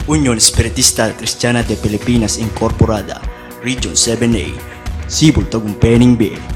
Unión Espiritista Cristiana de Pilipinas Incorporada, Region 7A, Sibol Tagumpeni B.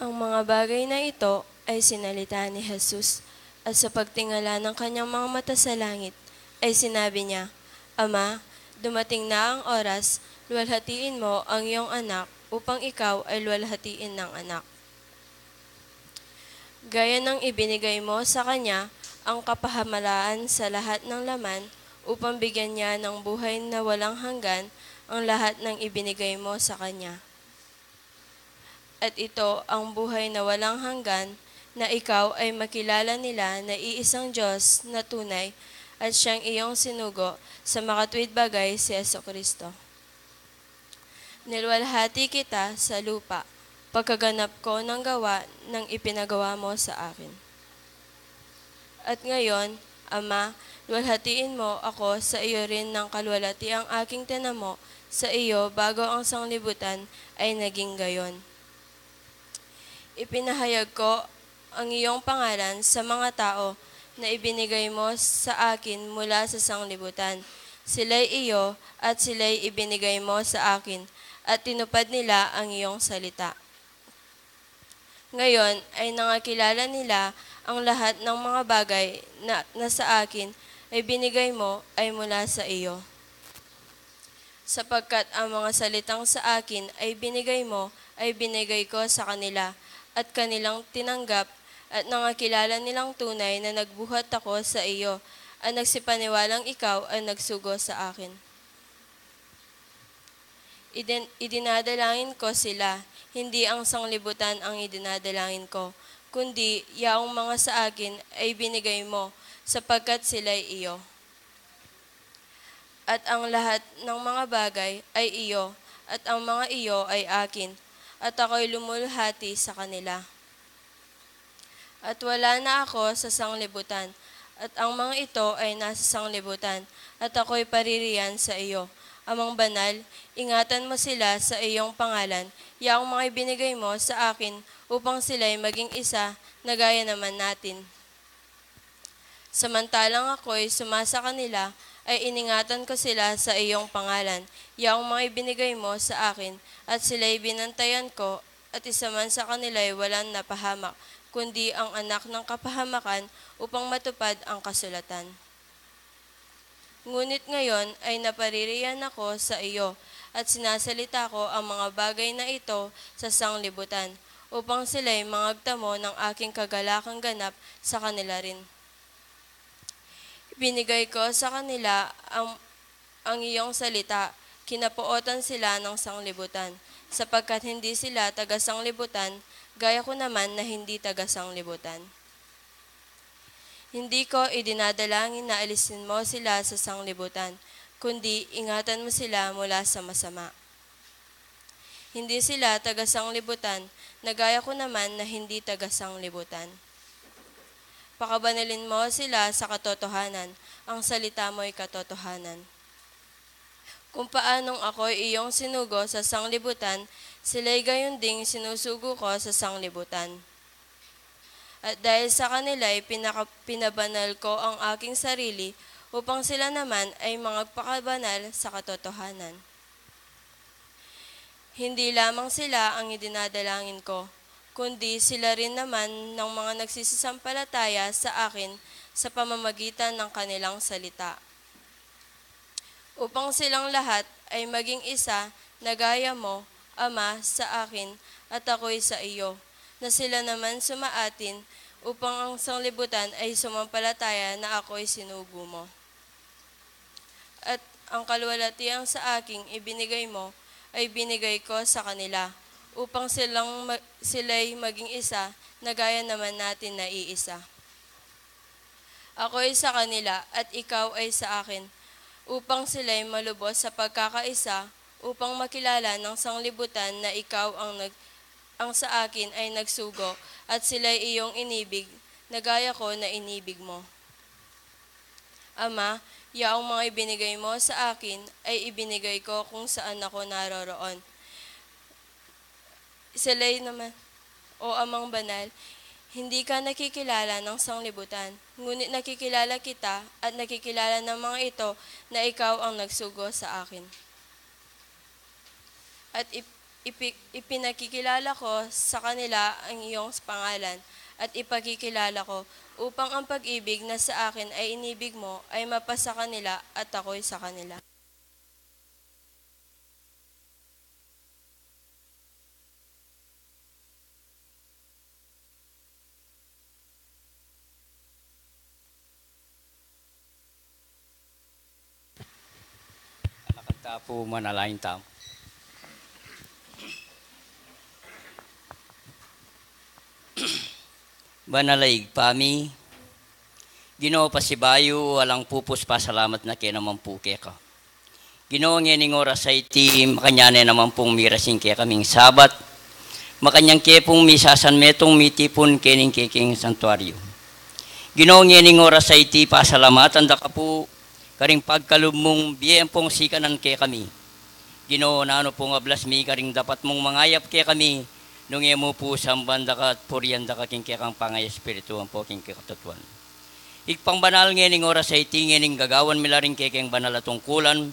Ang mga bagay na ito ay sinalita ni Jesus, at sa pagtingala ng kanyang mga mata sa langit, ay sinabi niya, Ama, dumating na ang oras, luwalhatiin mo ang iyong anak upang ikaw ay luwalhatiin ng anak. Gaya ng ibinigay mo sa kanya ang kapahamalaan sa lahat ng laman upang bigyan niya ng buhay na walang hanggan ang lahat ng ibinigay mo sa kanya. At ito ang buhay na walang hanggan, na ikaw ay makilala nila na iisang Diyos na tunay at siyang iyong sinugo sa makatuwid bagay si Jesucristo. Nilwalhati kita sa lupa, pagkaganap ko ng gawa ng ipinagawa mo sa akin. At ngayon, Ama, luwalhatiin mo ako sa iyo rin ng kalwalhati ang aking tinamo sa iyo bago ang sanglibutan ay naging gayon. Ipinahayag ko ang iyong pangalan sa mga tao na ibinigay mo sa akin mula sa sanglibutan. Sila'y iyo at sila'y ibinigay mo sa akin at tinupad nila ang iyong salita. Ngayon ay nangakilala nila ang lahat ng mga bagay na sa akin ay binigay mo ay mula sa iyo. Sapagkat ang mga salitang sa akin ay binigay mo ay binigay ko sa kanila at kanilang tinanggap at nangakilala nilang tunay na nagbuhat ako sa iyo at nagsipaniwalang ikaw ang nagsugo sa akin. Idinadalangin ko sila, hindi ang sanglibutan ang idinadalangin ko, kundi yaong mga sa akin ay binigay mo, sapagkat sila'y iyo. At ang lahat ng mga bagay ay iyo, at ang mga iyo ay akin, at ako'y lumulhati sa kanila. At wala na ako sa sanglibutan, at ang mga ito ay nasa sanglibutan, at ako'y paririyan sa iyo. Amang banal, ingatan mo sila sa iyong pangalan, yaong mga ibinigay mo sa akin upang sila'y maging isa na gaya naman natin. Samantalang ako'y sumasa kanila, ay iningatan ko sila sa iyong pangalan, yaong mga ibinigay mo sa akin, at sila'y binantayan ko, at isa man sa kanila'y walang napahamak, kundi ang anak ng kapahamakan upang matupad ang kasulatan. Ngunit ngayon ay napaririyan ako sa iyo, at sinasalita ko ang mga bagay na ito sa sanglibutan, upang sila'y mangagtamo ng aking kagalakang ganap sa kanila rin. Binigay ko sa kanila ang iyong salita, kinapuotan sila ng sanglibutan, sapagkat hindi sila taga-sanglibutan, gaya ko naman na hindi taga-sanglibutan. Hindi ko idinadalangin na alisin mo sila sa sanglibutan, kundi ingatan mo sila mula sa masama. Hindi sila taga-sanglibutan, na gaya ko naman na hindi taga-sanglibutan. Pakabanalin mo sila sa katotohanan, ang salita mo'y katotohanan. Kung paanong ako'y iyong sinugo sa sanglibutan, sila'y gayon ding sinusugo ko sa sanglibutan. At dahil sa kanila'y pinabanal ko ang aking sarili, upang sila naman ay magpakabanal sa katotohanan. Hindi lamang sila ang idinadalangin ko, kundi sila rin naman ng mga nagsisisampalataya sa akin sa pamamagitan ng kanilang salita. Upang silang lahat ay maging isa na gaya mo, Ama, sa akin at ako'y sa iyo, na sila naman sumaatin upang ang sanglibutan ay sumampalataya na ako'y sinugo mo. At ang kalwalhatiang sa aking ibinigay mo ay binigay ko sa kanila, upang sila'y maging isa na gaya naman natin na iisa. Ako ay sa kanila at ikaw ay sa akin, upang sila'y malubos sa pagkakaisa, upang makilala ng sanglibutan na ikaw ang sa akin ay nagsugo at sila'y iyong inibig, na gaya ko na inibig mo. Ama, yaong mga ibinigay mo sa akin ay ibinigay ko kung saan ako naroroon. Sila'y naman, o Amang banal, hindi ka nakikilala ng sanglibutan, ngunit nakikilala kita at nakikilala ng mga ito na ikaw ang nagsugo sa akin. At ipinakikilala ko sa kanila ang iyong pangalan, at ipakikilala ko, upang ang pag-ibig na sa akin ay inibig mo ay mapasa kanila at ako'y sa kanila. Nakanta po manalain tamo. Banalaig pami, Ginoo pasibayo, walang pupus pa salamat na kaya naman po kaya ka. Ginoo ngening oras sa iti, makanyane naman pong mirasin kaya kaming sabat, makanyang kaya pong misasan metong mitipon kening keking santuaryo. Ginoo ngening oras sa iti, pasalamatan da ka po, karing pagkalub mong biyem pong sikanan kaya kami. Ginoo na ano pong ablas mi, karing dapat mong mangayap kaya kami, nung mo po sambanda ka at purianda ka king kaya kang pangay espiritu ang po king kakatutuan. Ikpang banal ngening oras sa iti, ngening gagawan milaring kaya kang banal atong kulan,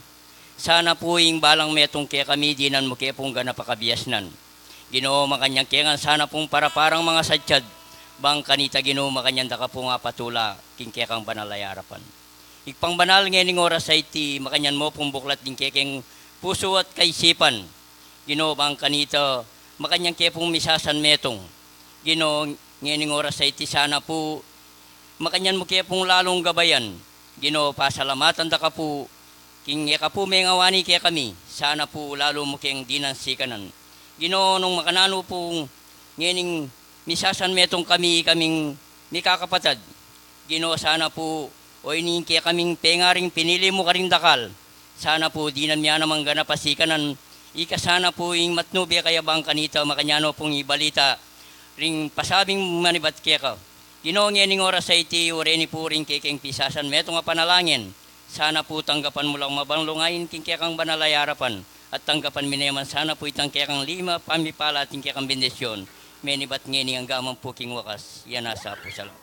sana po ing balang metong kaya kami, dinan mo kaya pong ganapakabiasnan. Ginoo makanyang kaya sana pong para parang mga sadyad, bang kanita Ginoo makanyang daka po nga patula, king kaya kang banal ay harapan. Ikpang banal ngening oras sa iti, makanyan mo pong buklat din kaya kang puso at kaisipan. Ginoo bang kanita, makanyang kaya pong misasan metong. Ginoo ngening oras sa iti, sana po, makanyan mo kaya pong lalong gabayan. Ginoo pasalamatan da ka po, king ka po may ngawani kaya kami, sana po lalo mo kayang dinansikanan. Ginoo nung makanano pong ngening misasan metong kaming mikakapatad. Ginoo sana po, o inin kaya kaming pengaring pinili mo karing dakal. Sana po dinan miya namang ganapasikanan, ika sana po ing matnubya kaya bang kanita makanyano pong ibalita, ring pasabing manibat kaya ka. Ginoo ngening oras sa iti, ureni po ring kekeng pisasan metong nga panalangin. Sana po tanggapan mo lang mabanglungayin king kaya kang banalayarapan. At tanggapan minayaman sana po itang kaya kang lima, pamipala at kaya kang bendisyon. Menibat ngeni ang gamang po king wakas. Yan nasa po salamat.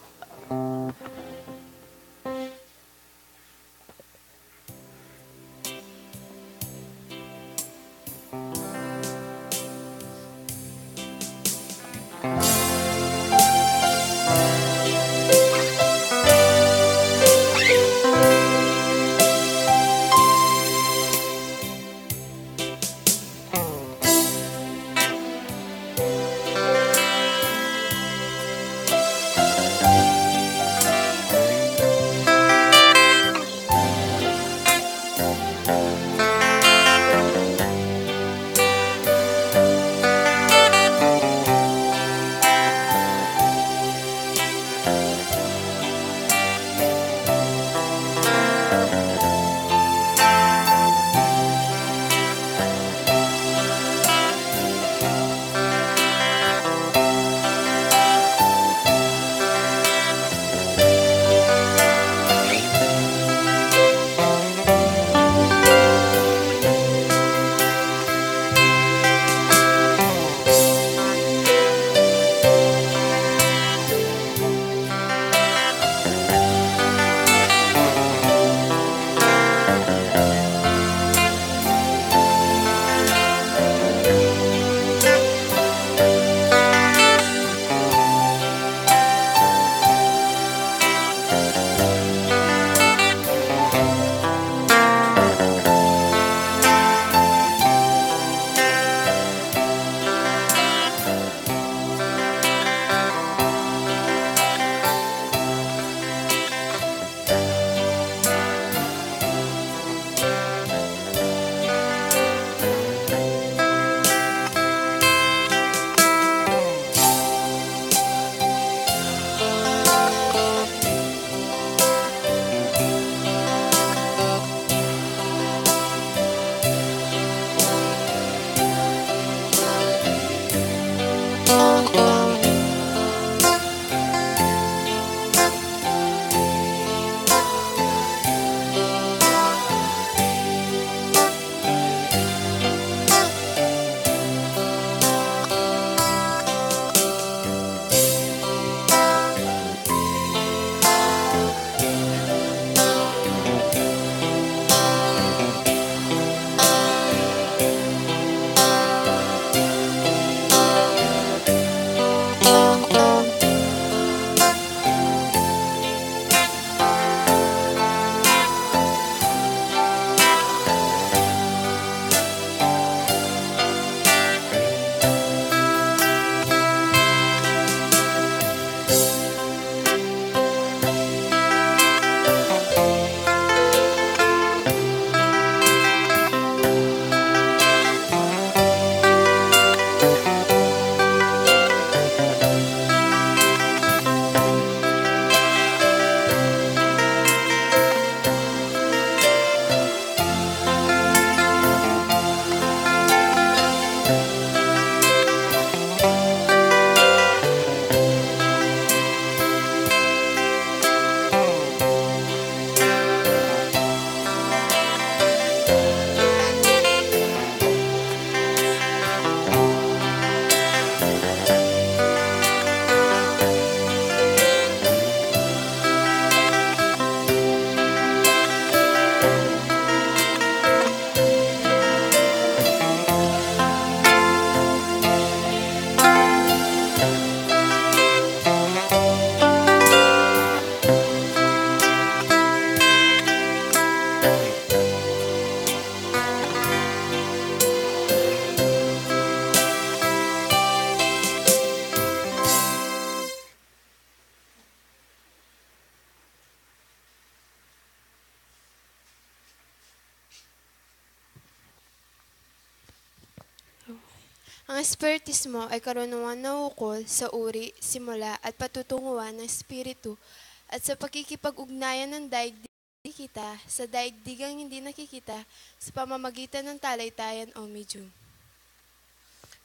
Ang espiritismo ay karunungan na ukol sa uri, simula at patutunguhan ng espiritu at sa pakikipag-ugnayan ng daigdig nakikita sa daigdigang hindi nakikita sa pamamagitan ng talaytayan o medium.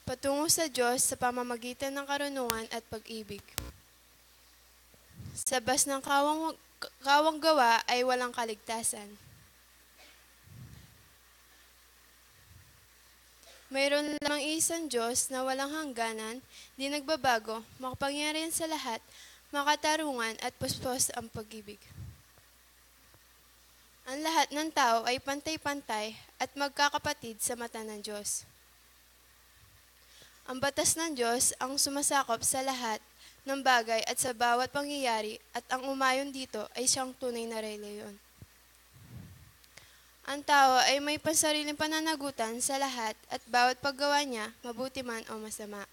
Patungo sa Diyos sa pamamagitan ng karunungan at pag-ibig. Sa bas ng kawang gawa ay walang kaligtasan. Mayroon lamang isang Diyos na walang hangganan, di nagbabago, makapangyarihan sa lahat, makatarungan at puspos ang pag-ibig. Ang lahat ng tao ay pantay-pantay at magkakapatid sa mata ng Diyos. Ang batas ng Diyos ang sumasakop sa lahat ng bagay at sa bawat pangyayari at ang umayon dito ay siyang tunay na reliyon. Ang tao ay may pansariling pananagutan sa lahat at bawat paggawa niya, mabuti man o masama.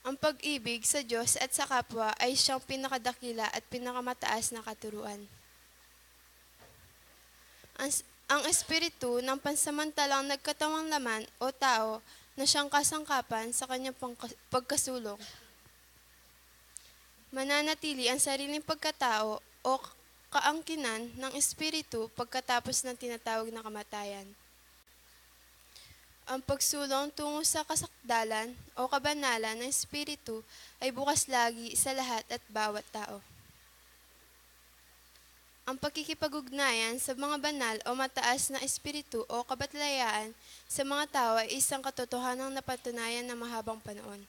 Ang pag-ibig sa Diyos at sa kapwa ay siyang pinakadakila at pinakamataas na katuruan. Ang espiritu ng pansamantalang nagkatawang laman o tao na siyang kasangkapan sa kanyang pagkasulong. Mananatili ang sariling pagkatao o kaangkinan ng espiritu pagkatapos ng tinatawag na kamatayan. Ang pagsulong tungo sa kasakdalan o kabanalan ng espiritu ay bukas lagi sa lahat at bawat tao. Ang pakikipag-ugnayan sa mga banal o mataas na espiritu o kabatlayaan sa mga tao ay isang katotohanang napatunayan na mahabang panahon.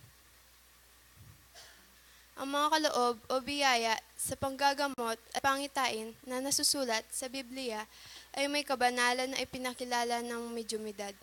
Ang mga kaloob o biyaya sa panggagamot at pangitain na nasusulat sa Biblia ay may kabanalan na ipinakilala ng medyumidad.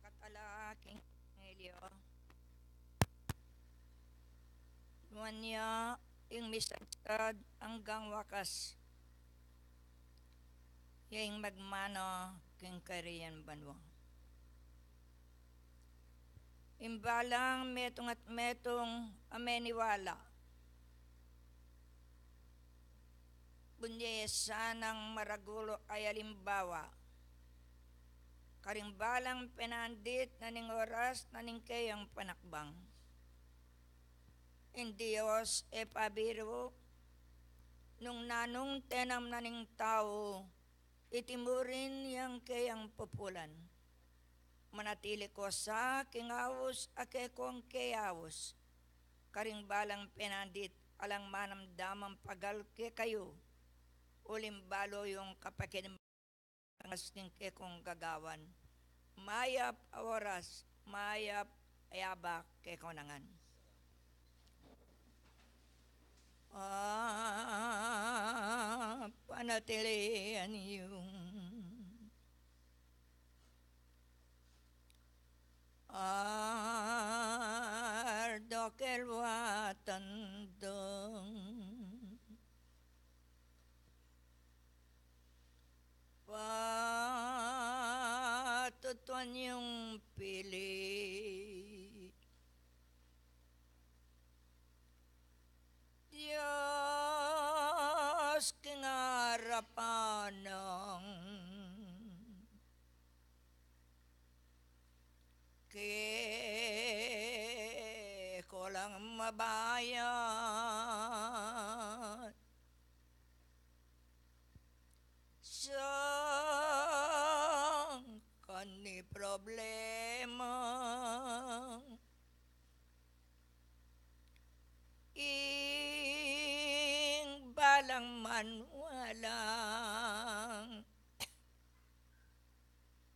makatalaking Elio. Nuanya ing misagsad hanggang wakas. Yaing magmano king kariyan banwa. Imbalang metong at metong ameniwala. Bunyesa ng maragulo ay alimbawa. Karimbalang penandit na ning oras na ning kayang panakbang. In Diyos e pabiro, nung nanong tenam na ning tao, itimurin yang kayang populan. Manatili ko sa kingawos ake kong kayawos. Karimbalang penandit alang manamdamang pagal ke kayo. Ulimbalo yung kapakinig ng ke kong gagawan. Mayap oras, mayap ayabak ke konangan. Panatilian yung ardokel watandong patutuan yung pili. Diyos kingarapan ng ko lang mabayan sa kani problema ing balang manwalang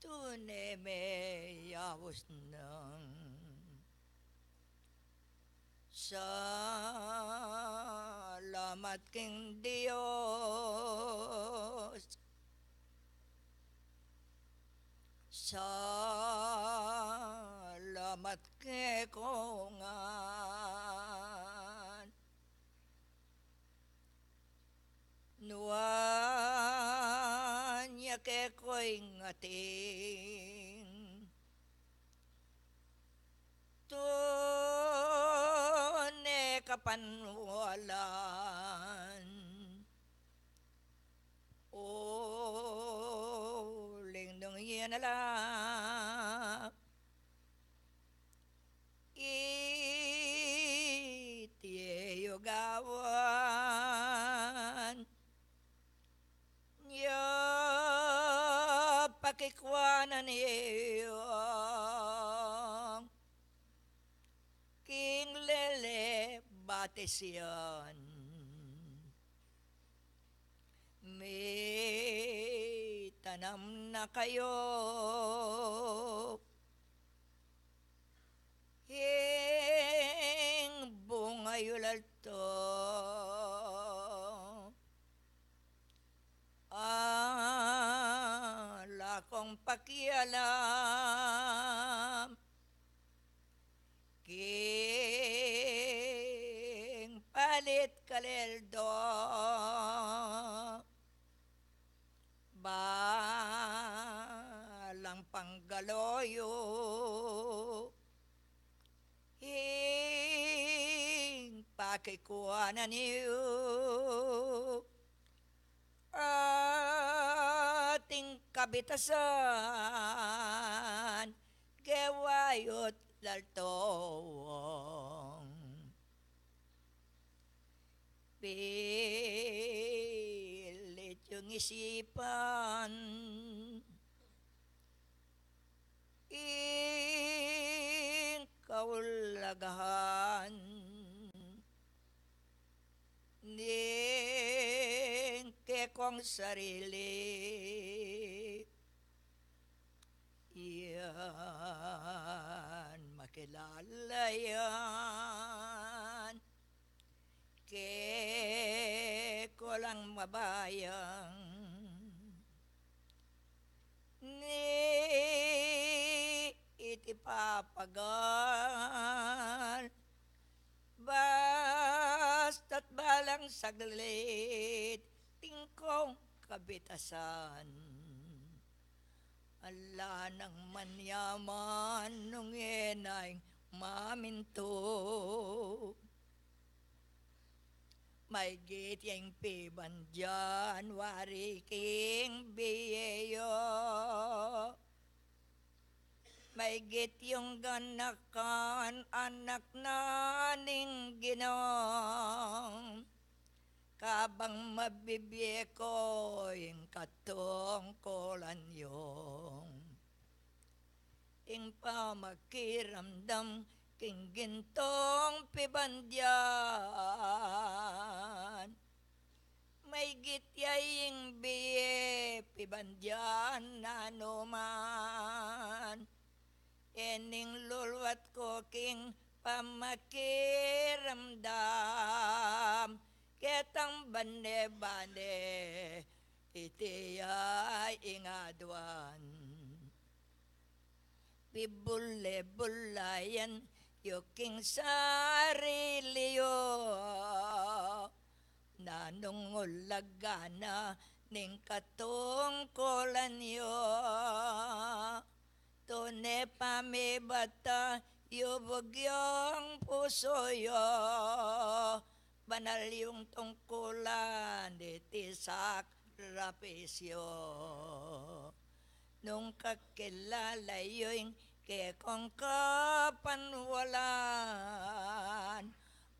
tunay may yawos ng salamat king Diyos. Salamat ke kongan. Nuanya ke ko'y ngating tune kapanwalan uling nung yan alam itiyo gawan niya pakikwanan iyong king lele batesyan may tanam na kayo hing bungayulalto lakong pakialam king palit kaleldo balang panggaloyo hing pakikuanan niyo ating kabitasan gewayot laltong pilit yung isipan ing kaulagahan ning kekong sarili yan makilala yan ko lang mabayang ni pagal. Basta't balang saglit, tingkong kabitasan. Ala nang manyaman nung enay maminto. May git yung pibandyan, wari king biyeyo. May git yung ganakan, anak na ning ginong. Kabang mabibiye ko yung katungkulan yung. Ing pamakiramdam king gintong pibandyan. May gityay biye pibandyan na numan. Ening lulwat ko king pamakiramdam. Ketang bane-bane itiyay ingadwan. Pibule-bulayan yuking sariliyo. Nanungulagana ning katungkulan yo. Tune pamibata yubog yung puso yo. Banal yung tungkulan itisak rapisyo. Nung kakilala yung kekong kapanwalan.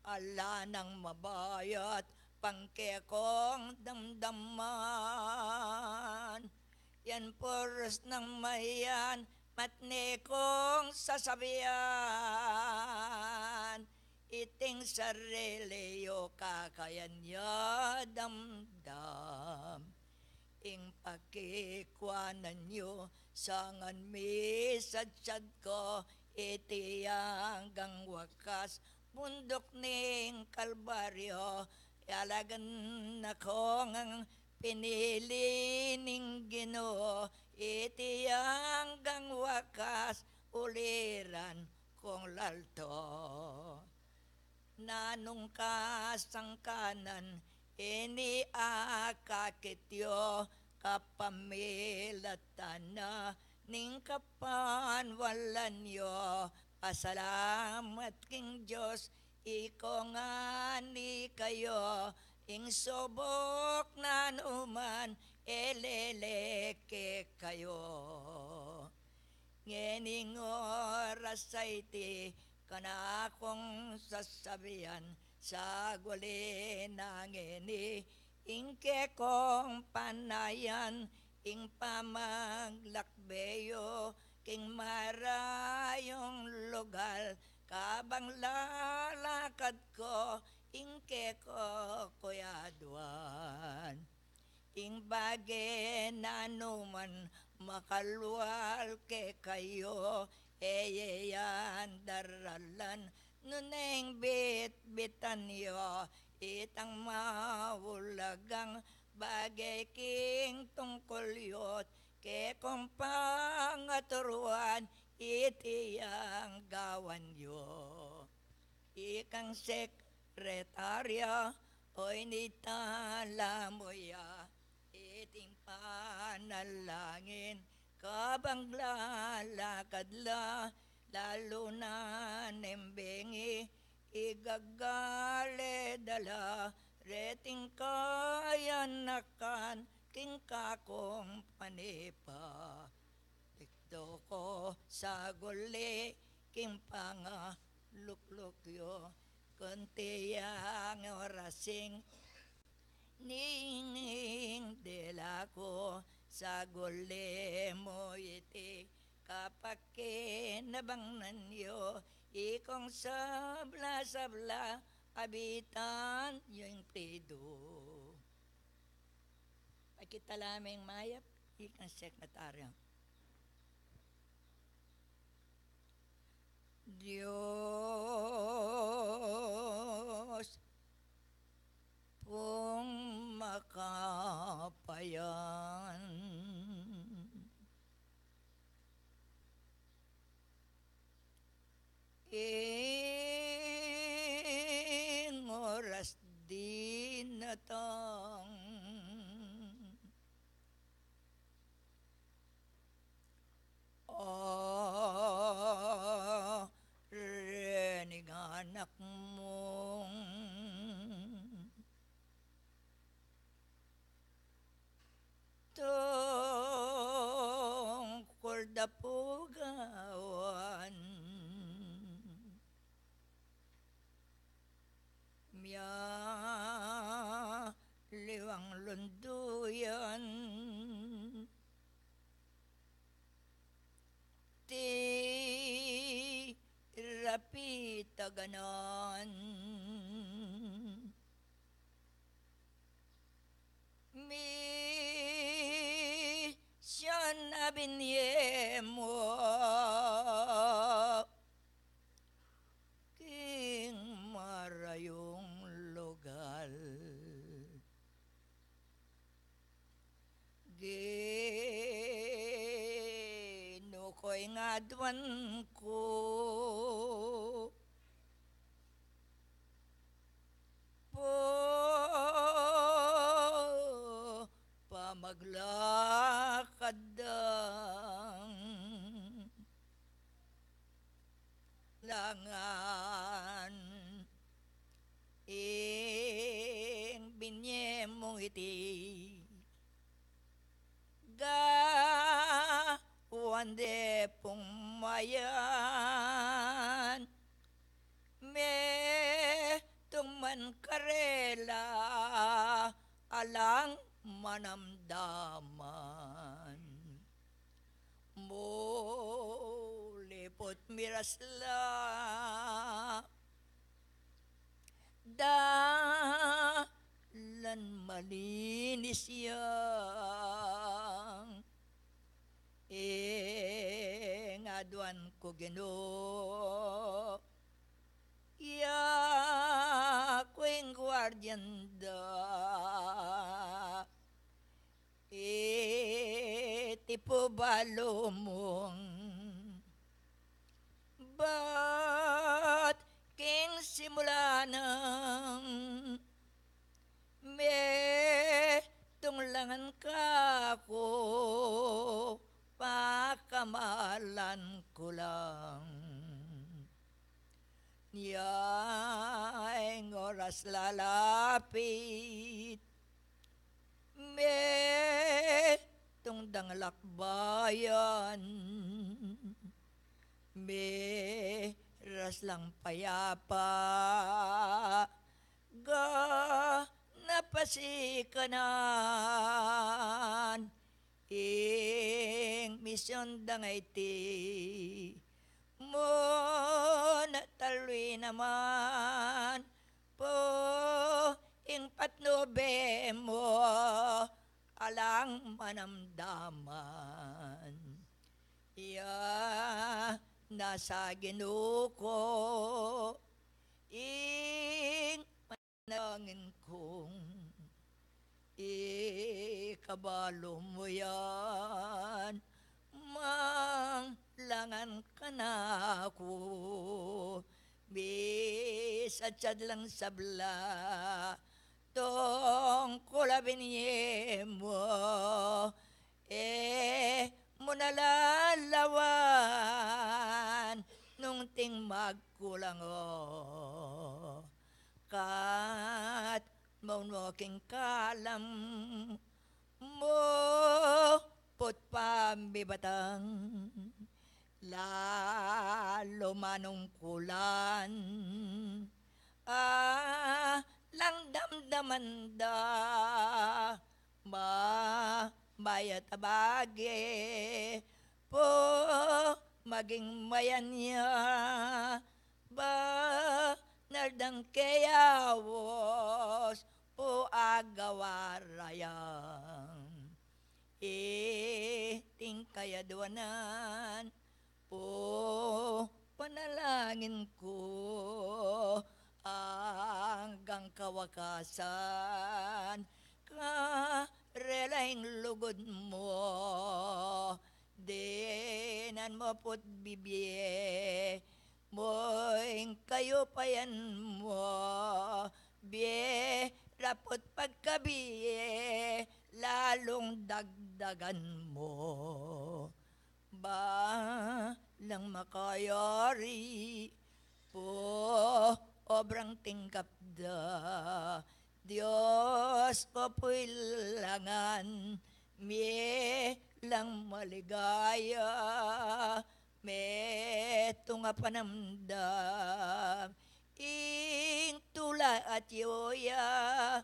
Ala nang mabayat pangkekong damdaman. Yan poros ng mayan matne kong sasabihan. Iting sarili yo kakayan ya damdam. Ing pakikwanan nyo sangan misadsad ko iti hanggang wakas bundok ning kalbaryo. Alagan na ko ngang pinili ning Ginoo iti hanggang wakas uliran kong lalto. Nanong kasangkanan ini akakityo kapamilatan na ning kapanwalan yo. Pasalamat king Diyos iko nga ni kayo ing sobok na numan eleleke kayo. Ngening oras sa iti kana akong sasabihan sa guli ng ini ingke kong panayan ing pamaglakbeyo king marayong lugar kabang lalakad ko ingke ko kuyadwan. Ing bagay na numan makalwal ke kayo eyeyan daralan nuneng bit-bitan yo itang mawulagang bagay king tungkol yot ke kong pangaturuan itiyang gawan yo. Ikang sekretarya oy nitala mo ya iting panalangin kabang lalakad la lalo na nembengi igagale dala reting kayanakan king kakong panipa tikdo ko sa guli king panga luklukyo kuntiyang orasing ning dela ko sa guli mo iti kapakinabangnan yo ikong sabla-sabla abitan yung prido. Pakita lamang mayap ikang sekretaryo. Diyos pong makapayan oras din natang rening anak mong tungkol dapugawan miya liwang lunduyan ti rapi taganan mi siya na binye mo king marayong lugal ginukoy nga duwan ko po pamaglakadang langan ing binye mong iti wande pumayan me tuman karela alang manamdaman mo lipot mirasla dalan malinis yang ngaduan ko Ginoo ya kuing guardian da tipo balo mong bat king simula ng me tunglangan ka ko pakamalan ko lang niyang oras lalapit me tungdang lakbayan me ras lang payapa ga napasikanan ing misyon dangay ti mo nataloy naman po ing patnobe mo alang manamdaman iya nasa Ginoo ko ing manangin kong ikabalo mo yan manglangan ka na ako bisatsad lang sabla tong kulabinye mo mo nalalawan nung ting magkulang kat maunoking kalam mo pot pambibatang lalo manungkulan lang damdaman da bayat abage po maging mayan niya ba nardang kayawos po agawarayang ting kayaduanan po panalangin ko hanggang kawakasan karelaing lugod mo dinan mo po't bibye moing kayo payan mo Biye, rapot pagkabiye, lalong dagdagan mo. Ba lang makayari po, obrang tingkap da. Diyos ko po'y langan, mi lang maligaya, meto nga panamdam, ing tula at yoya,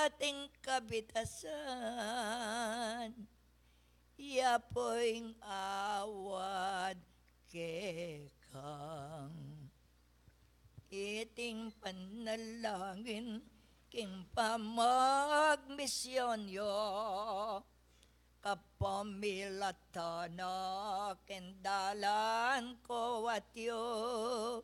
ating kabitasan, yapo'y awad kekang. Iting panalangin king pamagmisyon yo, kapamilatana kendalan ko at yo,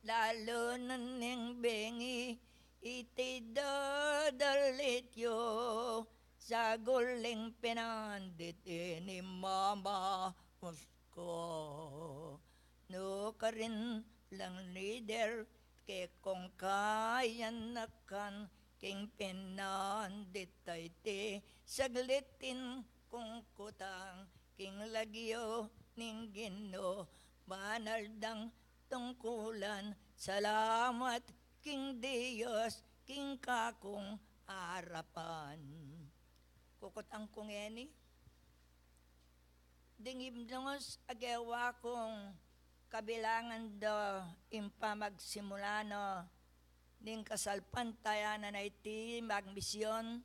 lalo na ning bengi iti dadalit yo, sa guling pinandit ni mama ko. No ka rin lang leader, ke kung kaya nakan, king pinandit ay ti, saglitin kung kutang, king lagyo ning Ginoo, manaldang tungkulan, salamat king Diyos, king kakong harapan. Kukutang kong eni, dingib nungos agawa kong kabilangan do impamagsimulano ning kasalpantayanan na iti magmisyon,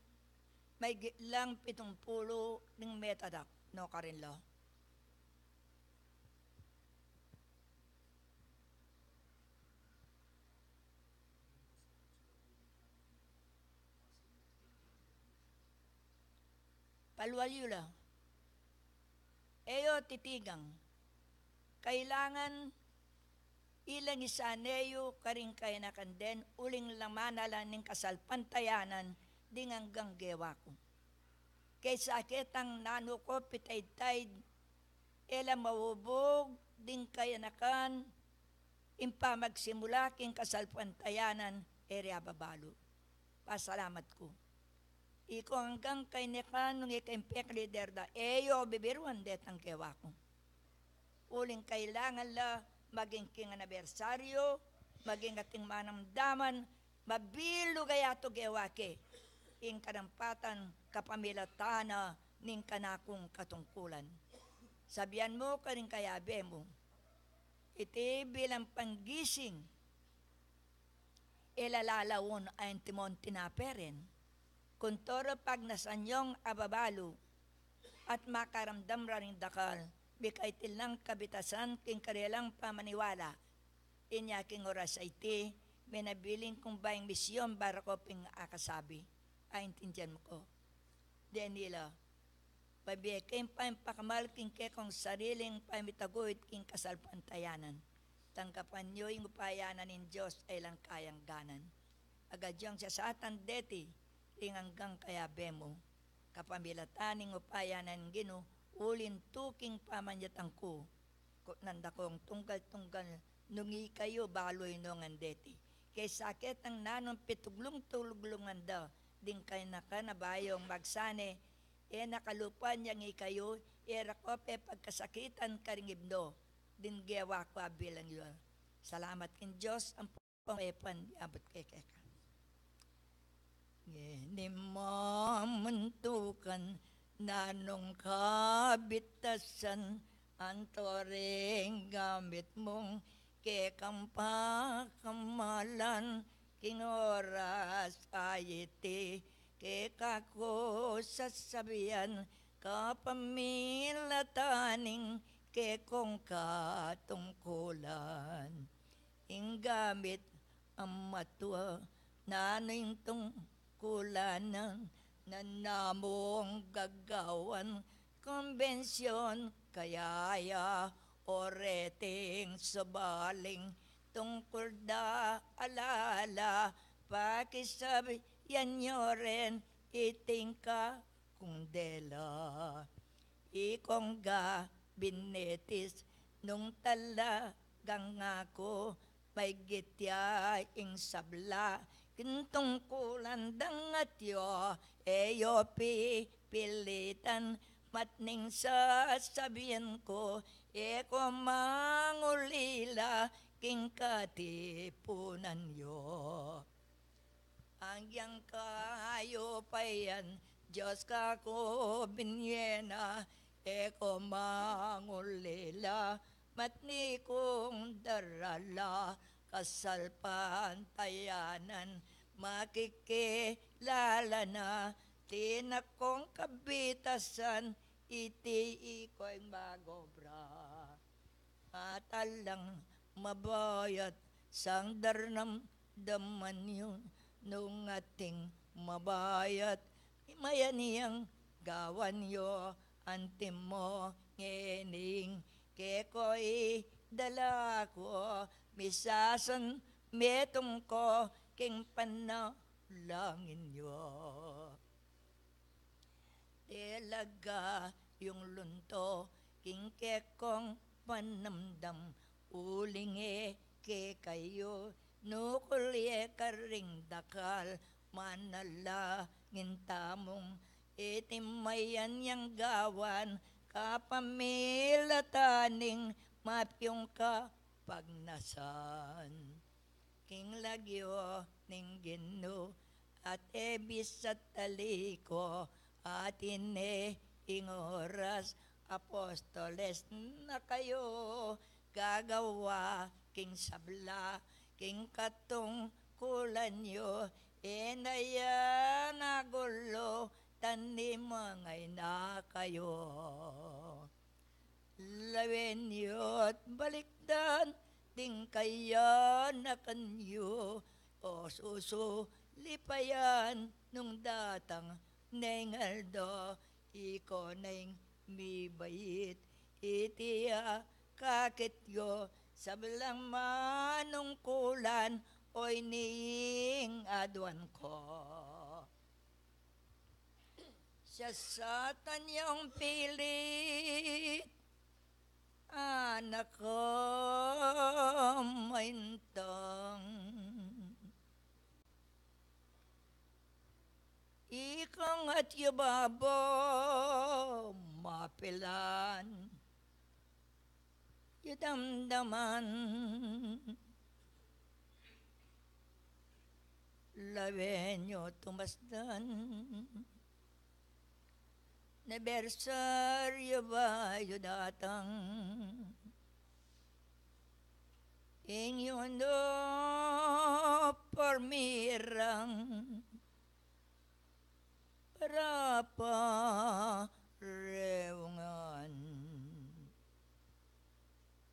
may gitlang 70 ning metadak, no karin lo. Palwayula. Eyo titigang. Kailangan ilang isaneyo karing kaya nakanden uling lamanalan ng kasalpantayanan ding hanggang gewa ko. Kay sakit ang nano ko pitay-tay ela mawubog ding kaya nakan impa magsimula king kasalpantayanan area babalo. Pasalamat ko. Iko hanggang kay nekan nung ikaimpek leader da, eyo bibiruan detang kewa ko. Uling kailangan la maging king anibersaryo, maging ating manamdaman, mabilo gaya to gewa ke. Ing kadampatan kapamilatana ning kanakong katungkulan. Sabihan mo ka rin kayabe mo, iti bilang panggising, ilalalawon ay timon tinaperen. Kuntoro pag nasanyong ababalo at makaramdam rin dakal, bikay tilang kabitasan king karelang pamaniwala. Inya king oras ay ti, minabiling kong bayang misyon para ko ping akasabi. Ay, intindihan mo ko. Denila, pabiyakain pa yung pakamal king kekong sariling pamitagoy king kasalpantayanan. Tangkapan nyo yung upayanan ng Diyos ay lang kayang ganan. Agadyang siya sa atan deti, ing hanggang kaya bemo, kapamilataning upayanan Gino, ulin tuking pamanyatang ko, nanda kong tunggal-tunggal, nungi kayo baloy nungan deti. Kay sakit ang nanong pituglong-tuluglungan daw, ding kay nakanabayong magsane, nakalupan niyang ikayo, rakope pagkasakitan karingibno, din gewa ko abilang yun. Salamat kin Diyos, ang pumepan, abot kay keka. Mamuntukan nanong kabitasan antoring gamit mong kekampakamalan king oras ayiti kekako sasabihan kapamilataning kekong katungkulan ing gamit ang matua naning kulanan na namong gagawan konbensyon kayaya o reting sabaling tungkol da alala pakisabi yan nyo rin iting ka kundela ikong ga binetis nung talagang ako may gitya ing sabla, kintungkulan dangat yo, eyo pilitan, matning sasabihin ko, eko mangulila, king katipunan yo. Hanggang kayo pa yan, Diyos ka ko binyena, eko mangulila, matni kong darala, kasalpan tayanan, makikilala na, tinakong kabitasan, iti iko'y magobra. Matalang mabayat, sang darnam daman yun, nung ating mabayat, mayaniyang gawan yo, antim mo ngening, keko'y dala ko, misasan metong ko, king panalangin yo. Talaga yung lunto, king kekong panamdam, ulinge ke kayo, nukulye karing dakal, manalangin tamong, itimayan yang gawan, kapamilataning, mapyong ka pagnasan. King lagyo ning Ginoo, at ebis at taliko, at ing oras, apostoles na kayo, gagawa king sabla, king katong kulan nyo, inaya nagulo, tanim mangay na kayo. Lawen nyo at balikdan, ting kaya na kanyo, o suso lipayan, nung datang nengaldo, iko neng mibait, itiya kakit yo, sablang manungkulan, oy ning adwan ko. Siya satan yung pilit, anak ko maintang, ikang at yababo mapilan, yadamdaman, lawenyo tumasdan, nebersaryo ba datang, inyo no permirang, para pa reungan,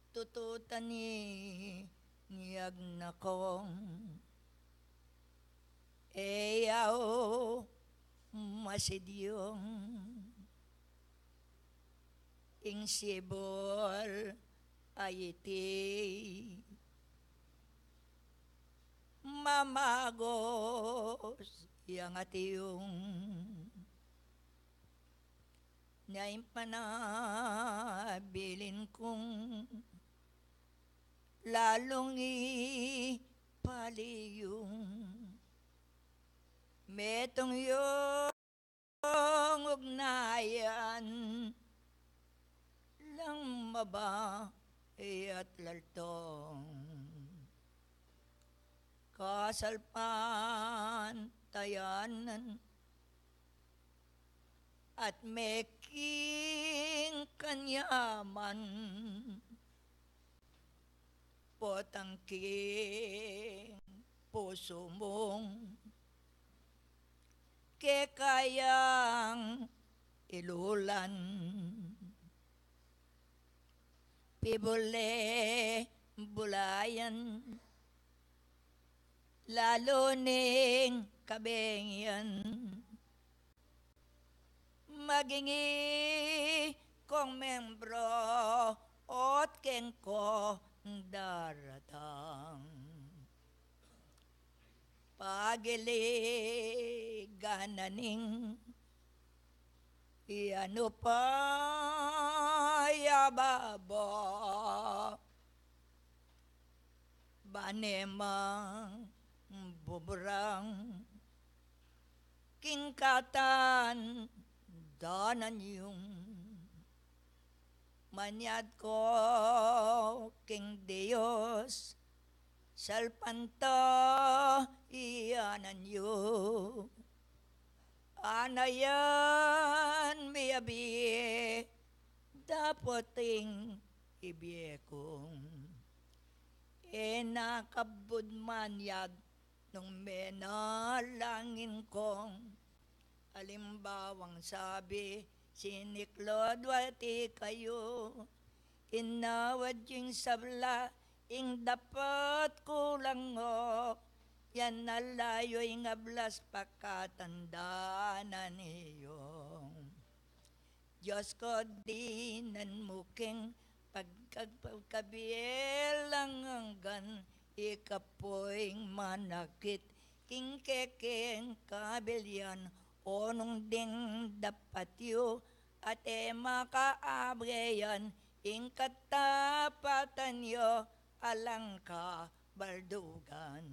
tututan ni niyag na kong, eyaw masidyong, ing sibol ayiti, mamagos yang atiyong, naim panabilin kong, lalong ipaliyong, metong yung ugnayan, lang mabae at laltong, kasalpan tayanan, at meking kanyaman, potangking puso mong, kekayang ilulan, pibule bulayan, lalo ning kabengyan, magingi kong membro, ot ken ko daratang, pagiligaнаning, iano pa yababo, banemang bubrang kingkatan danan yung manyad ko king Dios salpanta iyanan yo anayan miyabi dapoting ibiye kong nakabud manyag nung menalangin kong alimbawang sabi siniklod wati kayo inawad yung sabla ing dapat kulang ngo yan nalayo'y ngablas pakatandaan niyo Diyos ko dinan muking pagkagpagkabilang hanggan ikapo'y manakit king kekeng kabilyan onong ding dapat yu at makaabreyan ing katapatan yo alang ka baldugan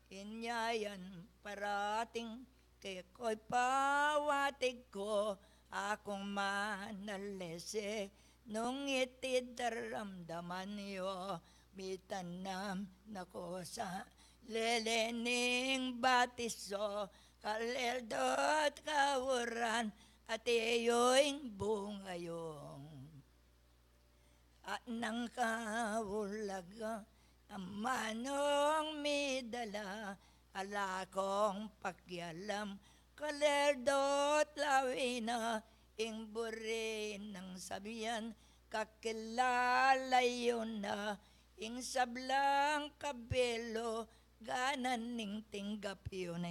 inyayan parating kay ko'y pawatig ko akong manalese nung itid daramdaman yo mitanam na ko sa lelening batiso kalerdot kawuran at iyo'y bungayong at nang kawulaga ang manong midala ala kong pakialam kalerdot lawina ing burin ng sabihan kakilala yun na ing sablang kabelo ganan ning tinggap yun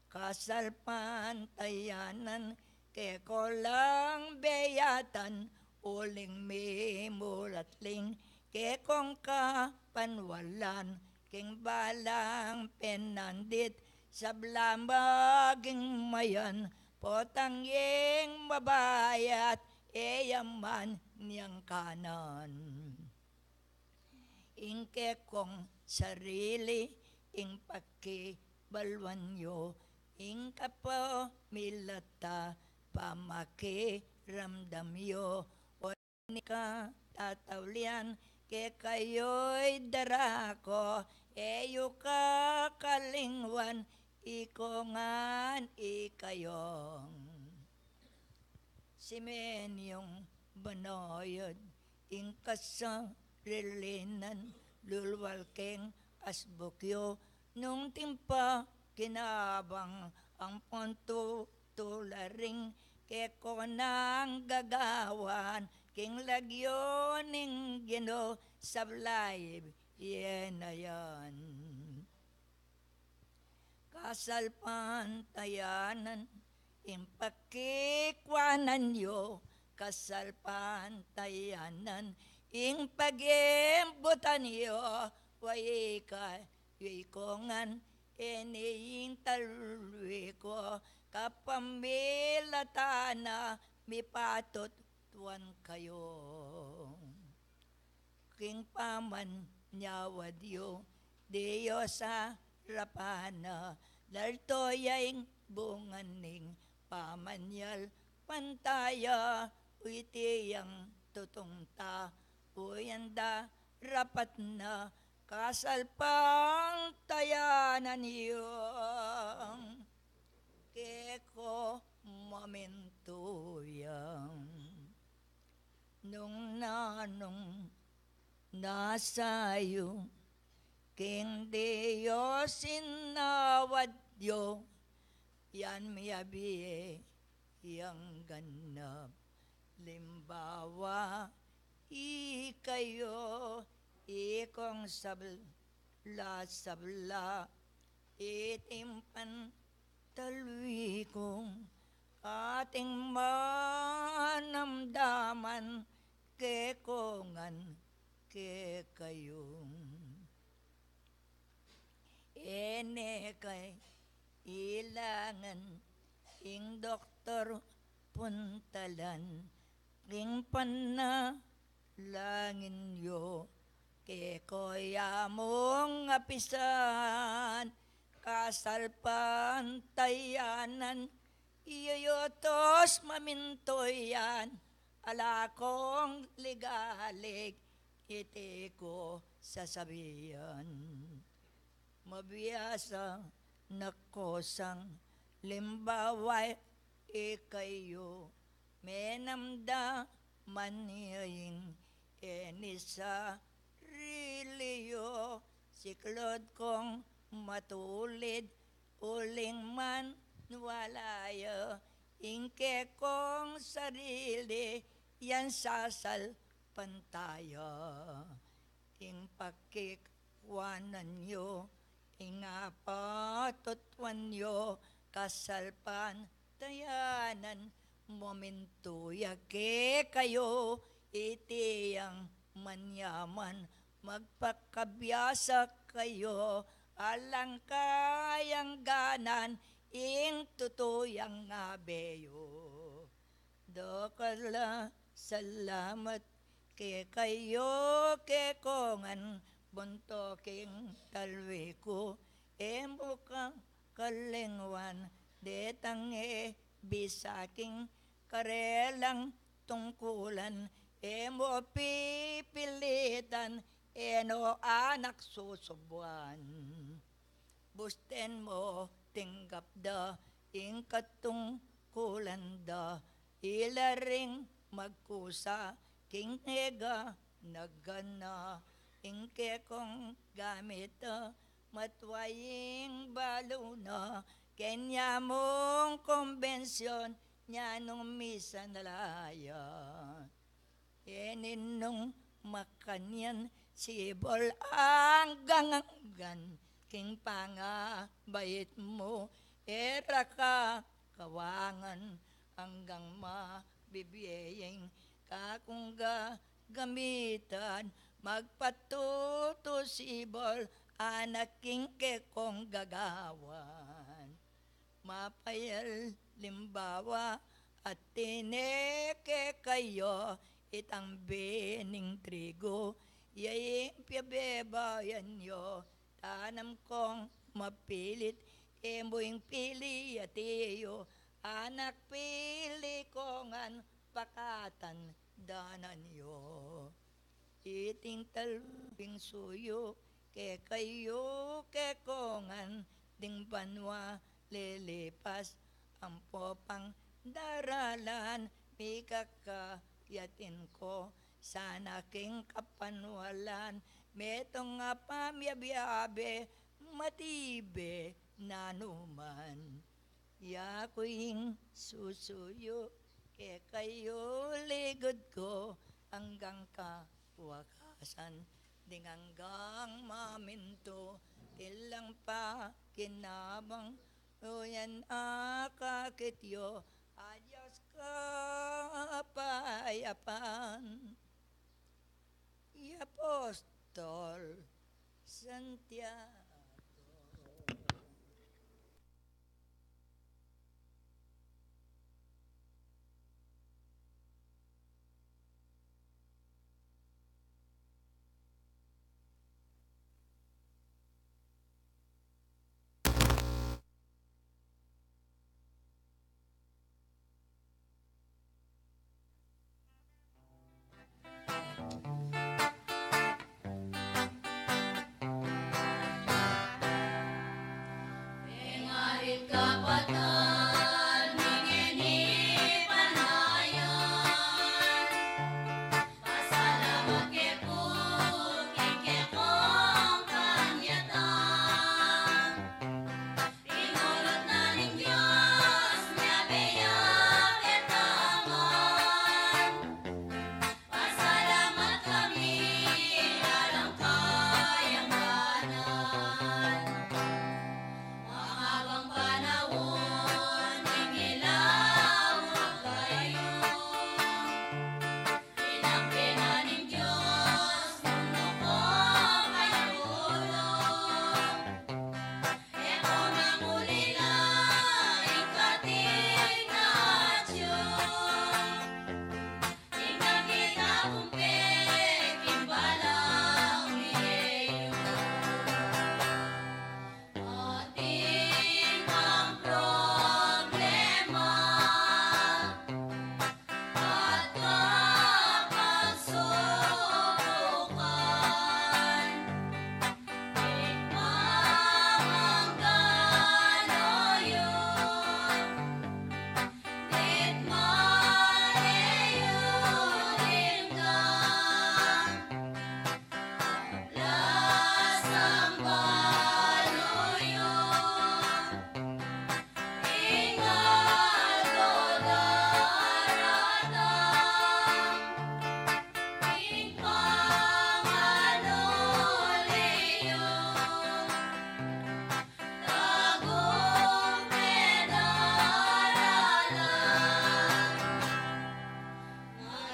kasalpan tayanan ke ko lang beyatan uling mimulatling ke kong kapanwalan king balang penandit sablang maging mayan potangyeng mabayat eyaman niyang kanan ingke kong sarili ing pakibalwan yo ing kapo milata pamaki ramdam yo o ni ka tatawlian ke kayo'y darako eyo ka kalingwan ikongan ikayong simenyong banoyod ing kasarilinan lulwalkeng asbukyo nung timpa kinabang ang ponto tularing ke ko nang gagawan king lagyon ning gino sablay yen ayan kasalpan tayanan impakikwanan yo kasalpan tayanan ing pagimbutan yo wayika yuikongan eniing talwi ko kapamilatana mipatot tuan kayo king paman nyawad yo diyo sa rapana laltoyaing bunganing pamanyal pantaya uitiyang tutungta uyanda rapat na kasalpang tayanan iyong keko mamintuyang nung nanong nasayo king Diyos sinawad yo yan miyabi yang ganap limbawa ikayo ikong sabla itimpan talwi kong ating manamdaman kekongan ke kayong ene kay ilangan ing doktor puntalan ing panalangin yo Kikoya mong apisan, kasalpan tayanan, iyoyotos mamintoyan, alakong ligalig, iti ko sasabihan. Mabiyasa na kosang limbaway ikayo, menamda maniying enisa riliyo, siklod kong matulid, uling man walayo, ingke kong sarili, yan sasal pantaya. Ing pakikwanan nyo, ing apatutwan nyo, kasalpan tayanan, momentuya ke kayo, itiyang manyaman, magpakabiyasa kayo, alang kayang ganan, ing tutuyang ngabeyo. Dokala salamat ke kayo ke kongan, buntoking talwi ko, emukang kalengwan, detang bisaking karelang tungkulan, emo pipilitan, eno anak susubuan. Busten mo tinggap da, ing katungkulan da, ilaring magkusa, king nega nagana, ing kekong gamit matwaying baluna, kenya mong konbensyon, nyanong misa nalaya. Eninong makanyan, sibol ang ganganggan, king pangabait mo, era ka kawangan, hanggang mabibiyeng kakungga gamitan, magpatutusibol, anaking kekong gagawan. Mapayal limbawa at tineke kayo, itang bening trigo, yaing piyabebayan nyo, tanam kong mapilit, emboing pili at iyo, anak pili kongan pakatan danan yo. Iting talwing suyo, ke kayo ke kongan, ding banwa lilipas, ang popang daralan, mikakayatin ko, sana king kapanwalan, metong nga pamyabiabe, matibe nanuman. Yakuing susuyo, ke kayo ligod ko, hanggang kawakasan, ding hanggang maminto, ilang pa kinabang, uyan akakityo, adios kapayapan. Apostol Santiago.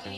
Sa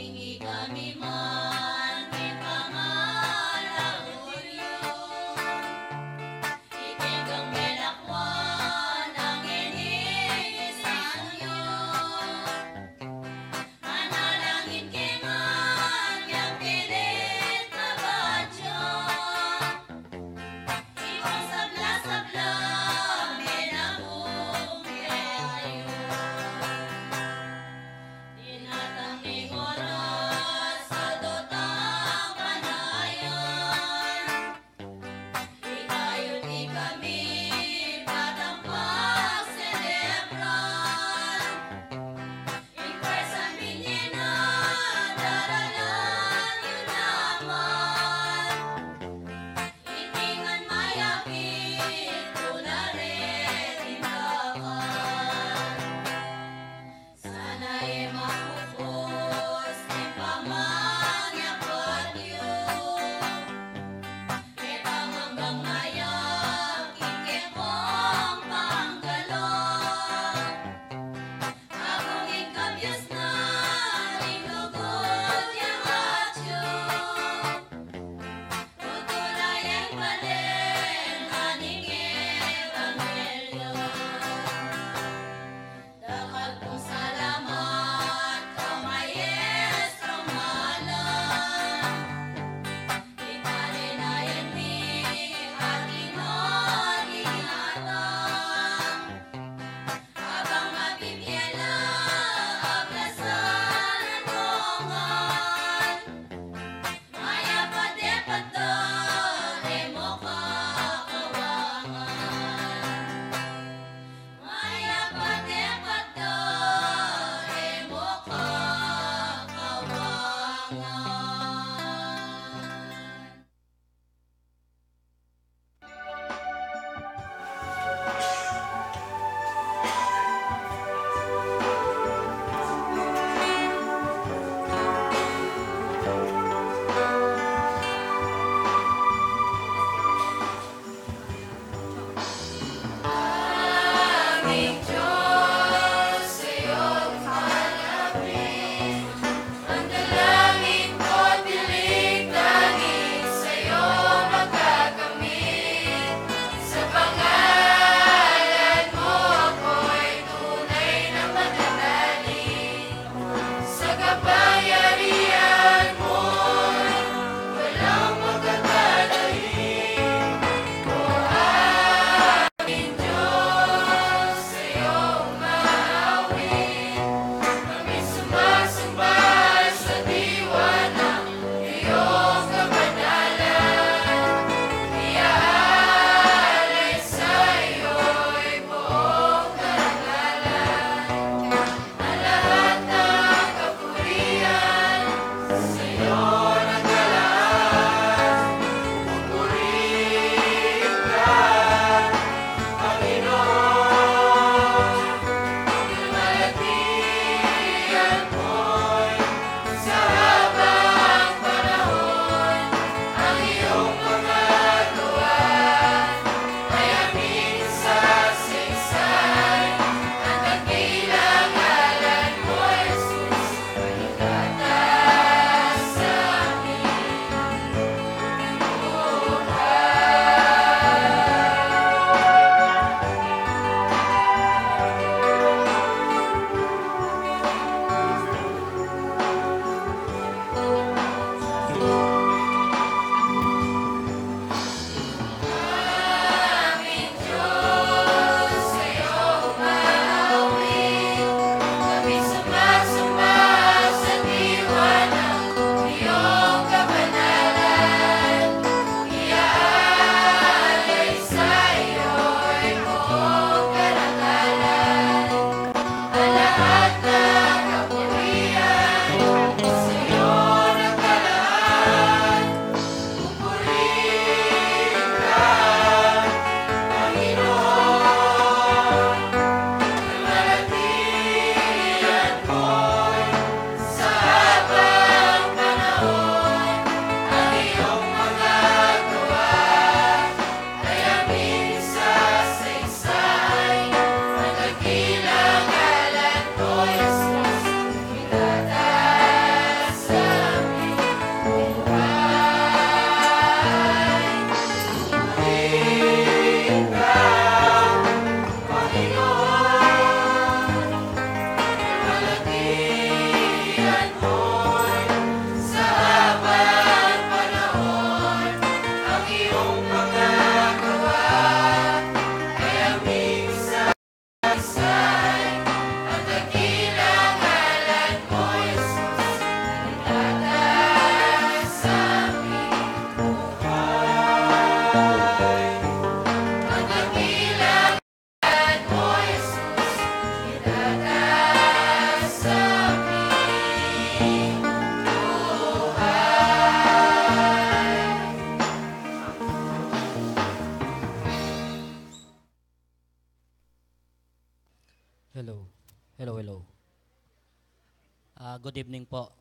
Good evening po.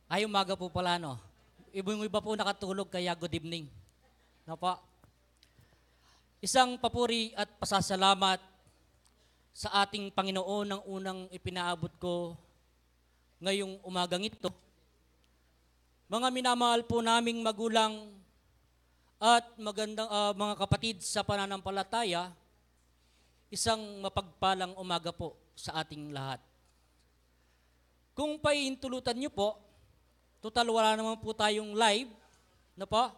Ay, umaga po pala, no? Ibang-iba po nakatulog, kaya good evening. No po? Isang papuri at pasasalamat sa ating Panginoon ng unang ipinaabot ko ngayong umagang ito. Mga minamahal po naming magulang at magandang mga kapatid sa pananampalataya, isang mapagpalang umaga po sa ating lahat. Kung paiintulutan niyo po, total wala naman po tayong live, na po?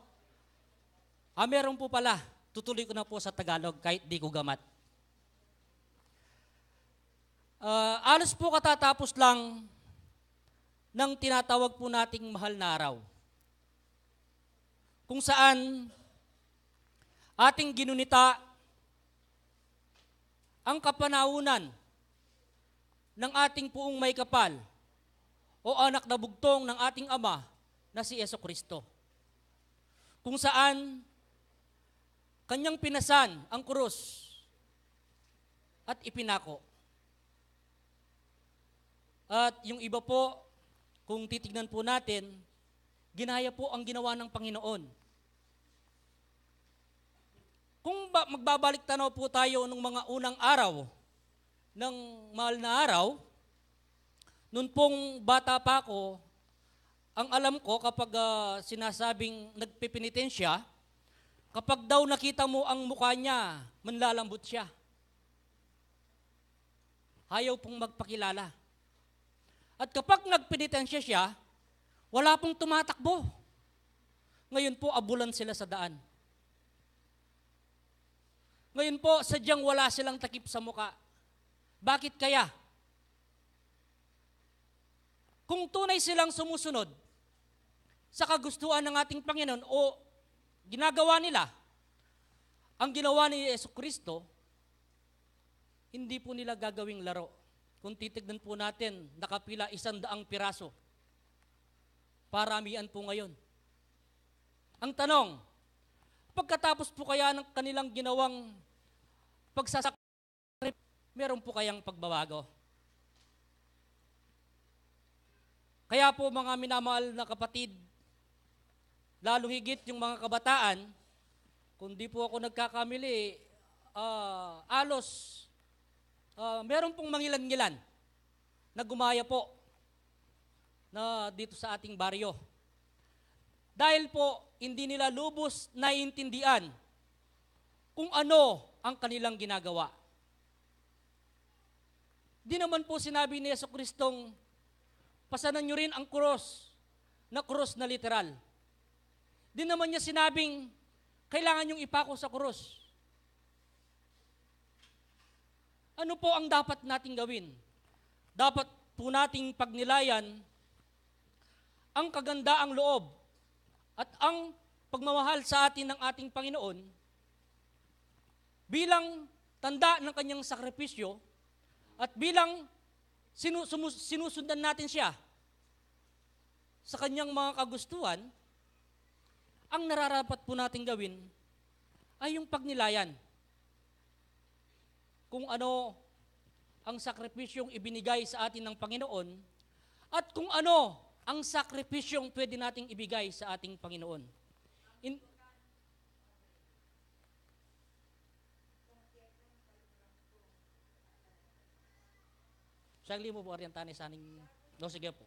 Meron po pala, tutuloy ko na po sa Tagalog kahit di ko gamat. Alos po katatapos lang ng tinatawag po nating mahal na araw, kung saan ating ginunita ang kapanaunan ng ating puong may kapal o anak na bugtong ng ating Ama na si Jesucristo, kung saan kanyang pinasan ang krus at ipinako. At yung iba po, kung titignan po natin, ginaya po ang ginawa ng Panginoon. Kung magbabalik tanaw po tayo nung mga unang araw ng mahal na araw, noon pong bata pa ako, ang alam ko kapag sinasabing nagpipinitensya, kapag daw nakita mo ang mukha niya, manlalambot siya. Ayaw pong magpakilala. At kapag nagpinitensya siya, wala pong tumatakbo. Ngayon po, abulan sila sa daan. Ngayon po, sadyang wala silang takip sa mukha. Bakit kaya? Kung tunay silang sumusunod sa kagustuhan ng ating Panginoon o ginagawa nila ang ginawa ni Jesucristo, hindi po nila gagawing laro. Kung titignan po natin, nakapila 100 piraso. Paramihan po ngayon. Ang tanong, pagkatapos po kaya ng kanilang ginawang pagsasakripisyo, meron po kayang pagbabago? Kaya po mga minamahal na kapatid, lalo higit yung mga kabataan, kung di po ako nagkakamili, meron pong mangilan-ngilan na gumaya po na dito sa ating baryo. Dahil po hindi nila lubos naiintindihan kung ano ang kanilang ginagawa. Di naman po sinabi ni Jesucristong, pasanan nyo rin ang cross na literal. Di naman niya sinabing, kailangan nyong ipako sa cross. Ano po ang dapat nating gawin? Dapat po nating pagnilayan ang kagandaang loob at ang pagmamahal sa atin ng ating Panginoon bilang tanda ng kanyang sakripisyo at bilang sinusundan natin siya sa kanyang mga kagustuhan. Ang nararapat po nating gawin ay yung pagnilayan kung ano ang sakripisyong ibinigay sa atin ng Panginoon at kung ano ang sakripisyong pwede nating ibigay sa ating Panginoon. Sagli mo po orientane sa aning, no, sige po.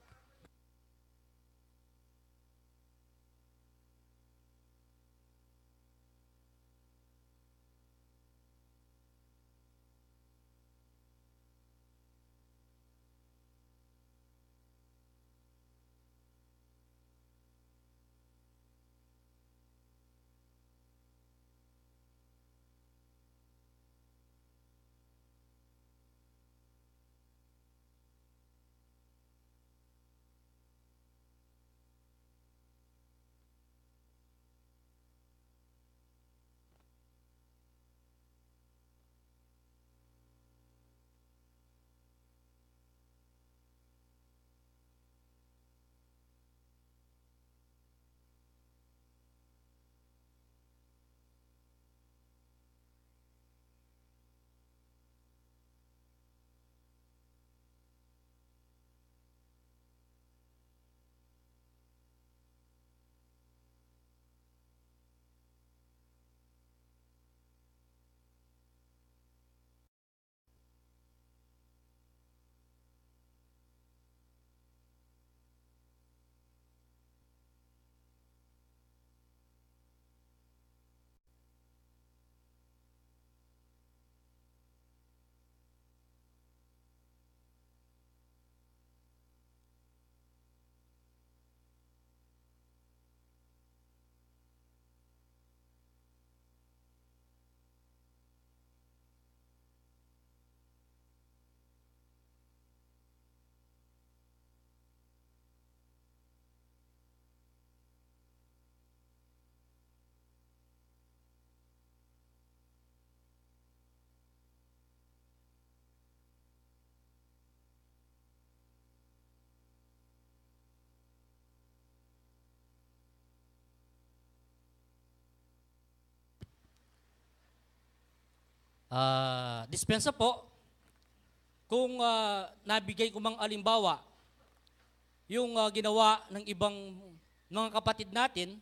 dispensa po, kung nabigay ko mang alimbawa, yung ginawa ng ibang mga kapatid natin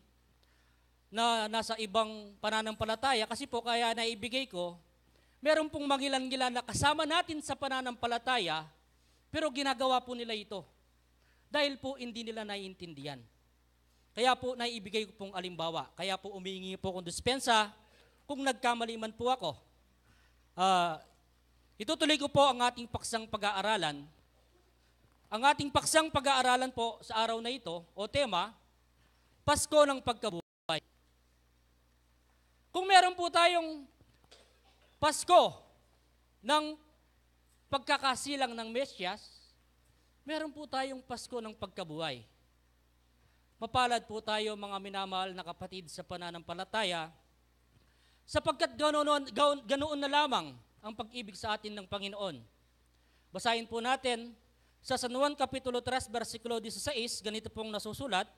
na nasa ibang pananampalataya, kasi po kaya naibigay ko, meron pong mangilan-ngilan na kasama natin sa pananampalataya, pero ginagawa po nila ito. Dahil po hindi nila naiintindihan. Kaya po naibigay ko pong alimbawa. Kaya po umihingi po akong dispensa kung nagkamali man po ako. Itutuloy ko po ang ating paksang pag-aaralan. Ang ating paksang pag-aaralan po sa araw na ito, o tema, Pasko ng Pagkabuhay. Kung meron po tayong Pasko ng pagkakasilang ng Mesyas, meron po tayong Pasko ng Pagkabuhay. Mapalad po tayo mga minamahal na kapatid sa pananampalataya, sapagkat ganoon na lamang ang pag-ibig sa atin ng Panginoon. Basahin po natin sa San Juan Kapitulo 3, versikulo 16, ganito pong nasusulat,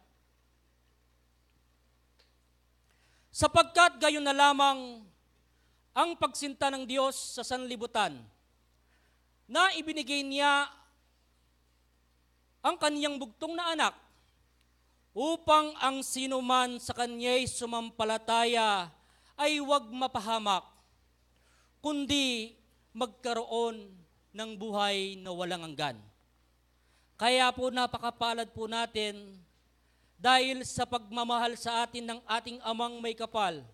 sapagkat gayon na lamang ang pagsinta ng Diyos sa sanlibutan, na ibinigay niya ang kaniyang bugtong na anak, upang ang sinuman sa kanya'y sumampalataya ay huwag mapahamak, kundi magkaroon ng buhay na walang hanggan. Kaya po napakapalad po natin dahil sa pagmamahal sa atin ng ating amang may kapal,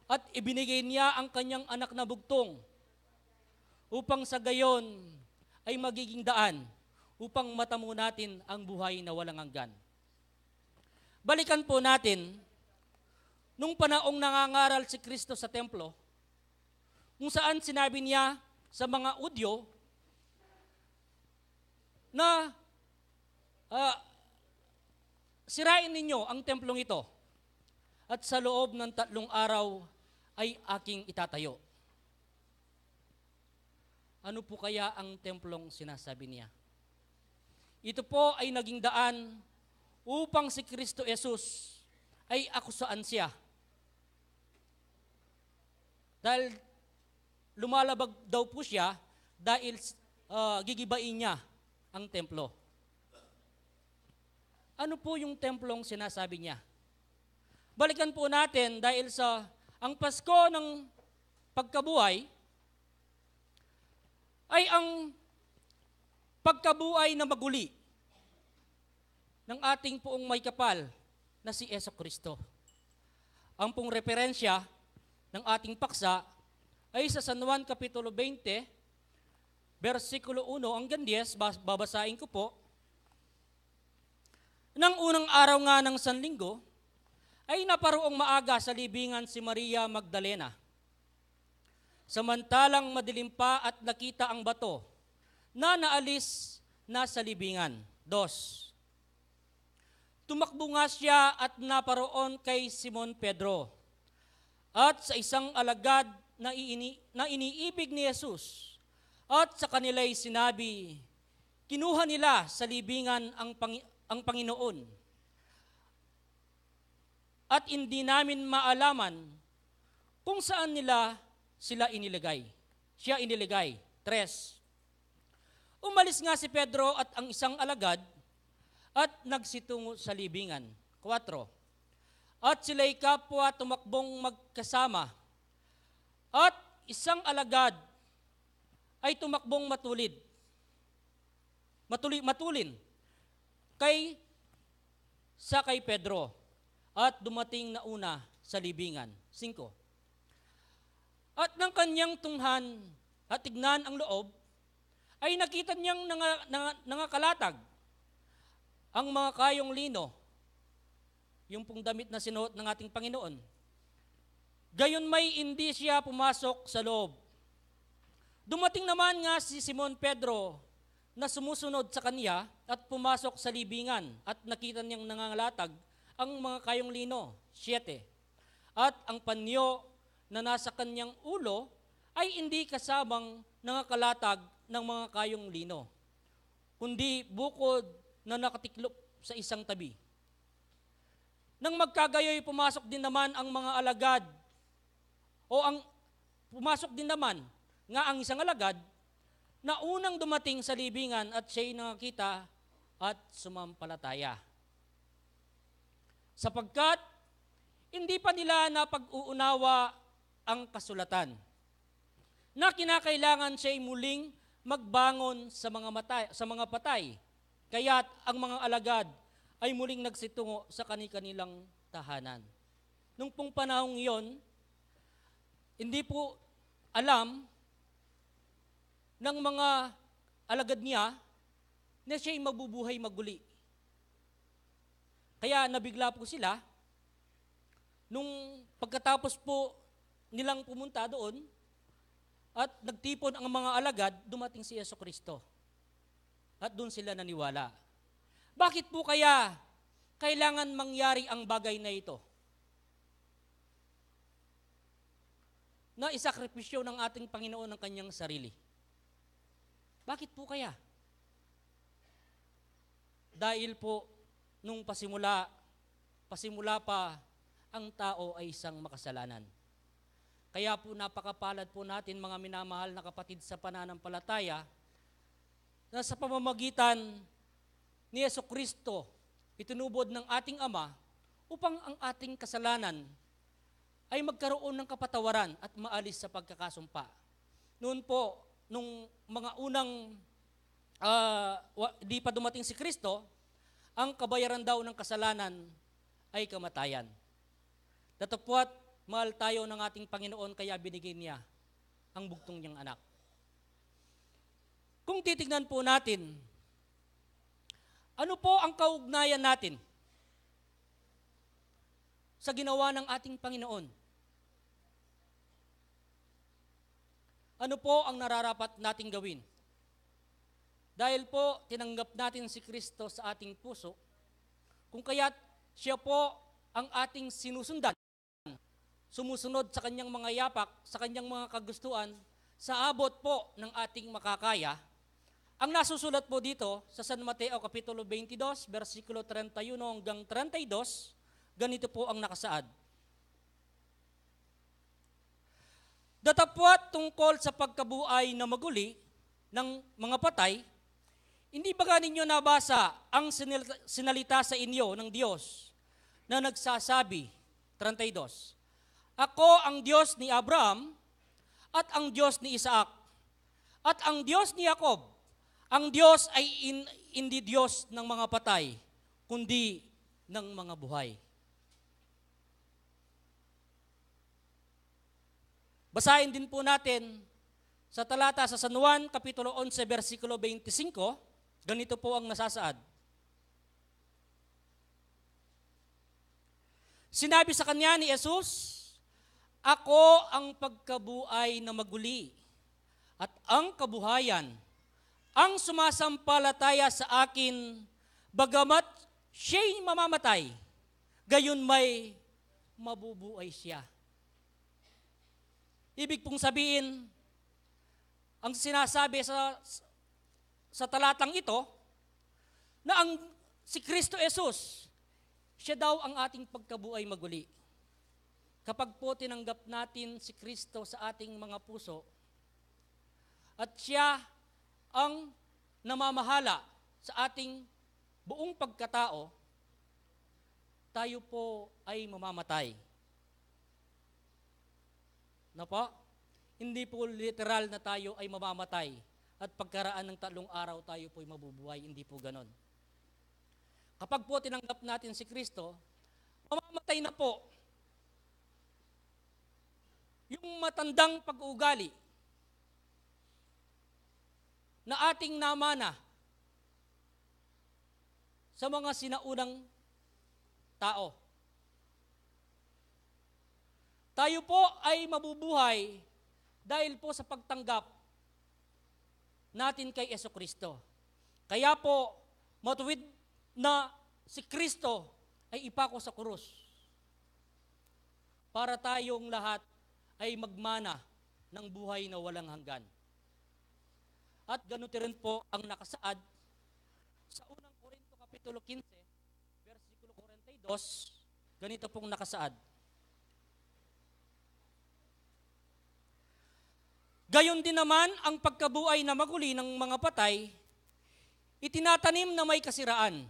at ibinigay niya ang kanyang anak na bugtong upang sa gayon ay magiging daan upang matamo natin ang buhay na walang hanggan. Balikan po natin, nung panaong nangangaral si Kristo sa templo, kung saan sinabi niya sa mga Udyo na sirain ninyo ang templong ito at sa loob ng 3 araw ay aking itatayo. Ano po kaya ang templong sinasabi niya? Ito po ay naging daan upang si Kristo Jesus ay akusaan siya. Dahil lumalabag daw po siya dahil gigibain niya ang templo. Ano po yung templong sinasabi niya? Balikan po natin dahil sa ang Pasko ng Pagkabuhay ay ang pagkabuhay na maguli ng ating poong may kapal na si Yesu Kristo. Ang pong referensya ng ating paksa ay sa San Juan Kapitulo 20, versikulo 1 hanggang 10, babasahin ko po. Nang unang araw nga ng Sanlinggo, ay naparoong maaga sa libingan si Maria Magdalena. Samantalang madilim pa at nakita ang bato na naalis na sa libingan. 2. Tumakbo nga siya at naparoon kay Simon Pedro at sa isang alagad na iniibig ni Jesus. At sa kanila'y sinabi, kinuha nila sa libingan ang Panginoon. At hindi namin maalaman kung saan nila sila iniligay. Siya iniligay. 3. Umalis nga si Pedro at ang isang alagad at nagsitungo sa libingan. 4. At sila'y kapwa tumakbong magkasama. At isang alagad ay tumakbong matulin kay Pedro at dumating na una sa libingan. 5. At ng kanyang tunghan at tignan ang loob, ay nakita niyang nangakalatag ang mga kayong lino, yung pong damit na sinuot ng ating Panginoon. Gayon may hindi siya pumasok sa loob. Dumating naman nga si Simon Pedro na sumusunod sa kanya at pumasok sa libingan at nakita niyang nangangalatag ang mga kayong lino. 7. At ang panyo na nasa kanyang ulo ay hindi kasamang nangakalatag ng mga kayong lino, kundi bukod na nakatiklop sa isang tabi. Nang magkagayoy, pumasok din naman ang mga alagad o pumasok din naman nga ang isang alagad na unang dumating sa libingan at siya'y nakakita at sumampalataya. Sapagkat hindi pa nila napag-uunawa ang kasulatan na kinakailangan siya'y muling magbangon sa mga patay. Kaya't ang mga alagad ay muling nagsitungo sa kanilang tahanan. Nung pong panahong iyon, hindi po alam ng mga alagad niya na siya'y mabubuhay maguli. Kaya nabigla po sila nung pagkatapos po nilang pumunta doon at nagtipon ang mga alagad, dumating si Jesucristo. At doon sila naniwala. Bakit po kaya kailangan mangyari ang bagay na ito? Na isakripisyo ng ating Panginoon ang kanyang sarili. Bakit po kaya? Dahil po nung pasimula pa ang tao ay isang makasalanan. Kaya po napakapalad po natin mga minamahal na kapatid sa pananampalataya na sa pamamagitan ni Jesucristo itinubod ng ating Ama upang ang ating kasalanan ay magkaroon ng kapatawaran at maalis sa pagkakasumpa. Noon po, nung mga unang di pa dumating si Kristo, ang kabayaran daw ng kasalanan ay kamatayan. Datapwat, mahal tayo ng ating Panginoon kaya binigay niya ang bugtong niyang anak. Kung titignan po natin, ano po ang kaugnayan natin sa ginawa ng ating Panginoon? Ano po ang nararapat nating gawin? Dahil po tinanggap natin si Kristo sa ating puso, kung kaya't siya po ang ating sinusundan, sumusunod sa kanyang mga yapak, sa kanyang mga kagustuhan, sa abot po ng ating makakaya. Ang nasusulat po dito sa San Mateo Kapitulo 22, versikulo 31 hanggang 32, ganito po ang nakasaad. Datapwat tungkol sa pagkabuhay na maguli ng mga patay, hindi ba ninyo nabasa ang sinalita sa inyo ng Diyos na nagsasabi, 32, Ako ang Diyos ni Abraham at ang Diyos ni Isaac at ang Diyos ni Jacob. Ang Diyos ay hindi Diyos ng mga patay, kundi ng mga buhay. Basahin din po natin sa talata sa San Juan, Kapitulo 11, versikulo 25, ganito po ang nasasaad. Sinabi sa kanya ni Jesus, Ako ang pagkabuhay na maguli at ang kabuhayan, ang sumasampalataya sa akin, bagamat siya'y mamamatay, gayon may mabubuhay siya. Ibig pong sabihin, ang sinasabi sa talatang ito, na si Kristo Jesus, siya daw ang ating pagkabuhay maguli. Kapag po tinanggap natin si Kristo sa ating mga puso, at siya ang namamahala sa ating buong pagkatao, tayo po ay mamamatay. Na po? Hindi po literal na tayo ay mamamatay at pagkaraan ng 3 araw tayo po ay mabubuhay. Hindi po ganon. Kapag po tinanggap natin si Kristo, mamamatay na po yung matandang pag-uugali na ating namana sa mga sinaunang tao. Tayo po ay mabubuhay dahil po sa pagtanggap natin kay Jesucristo. Kaya po, matuwid na si Kristo ay ipako sa krus para tayong lahat ay magmana ng buhay na walang hanggan. At ganun rin po ang nakasaad sa unang Korinto Kapitulo 15, versikulo 42, ganito pong nakasaad. Gayon din naman ang pagkabuhay na maguli ng mga patay, itinatanim na may kasiraan.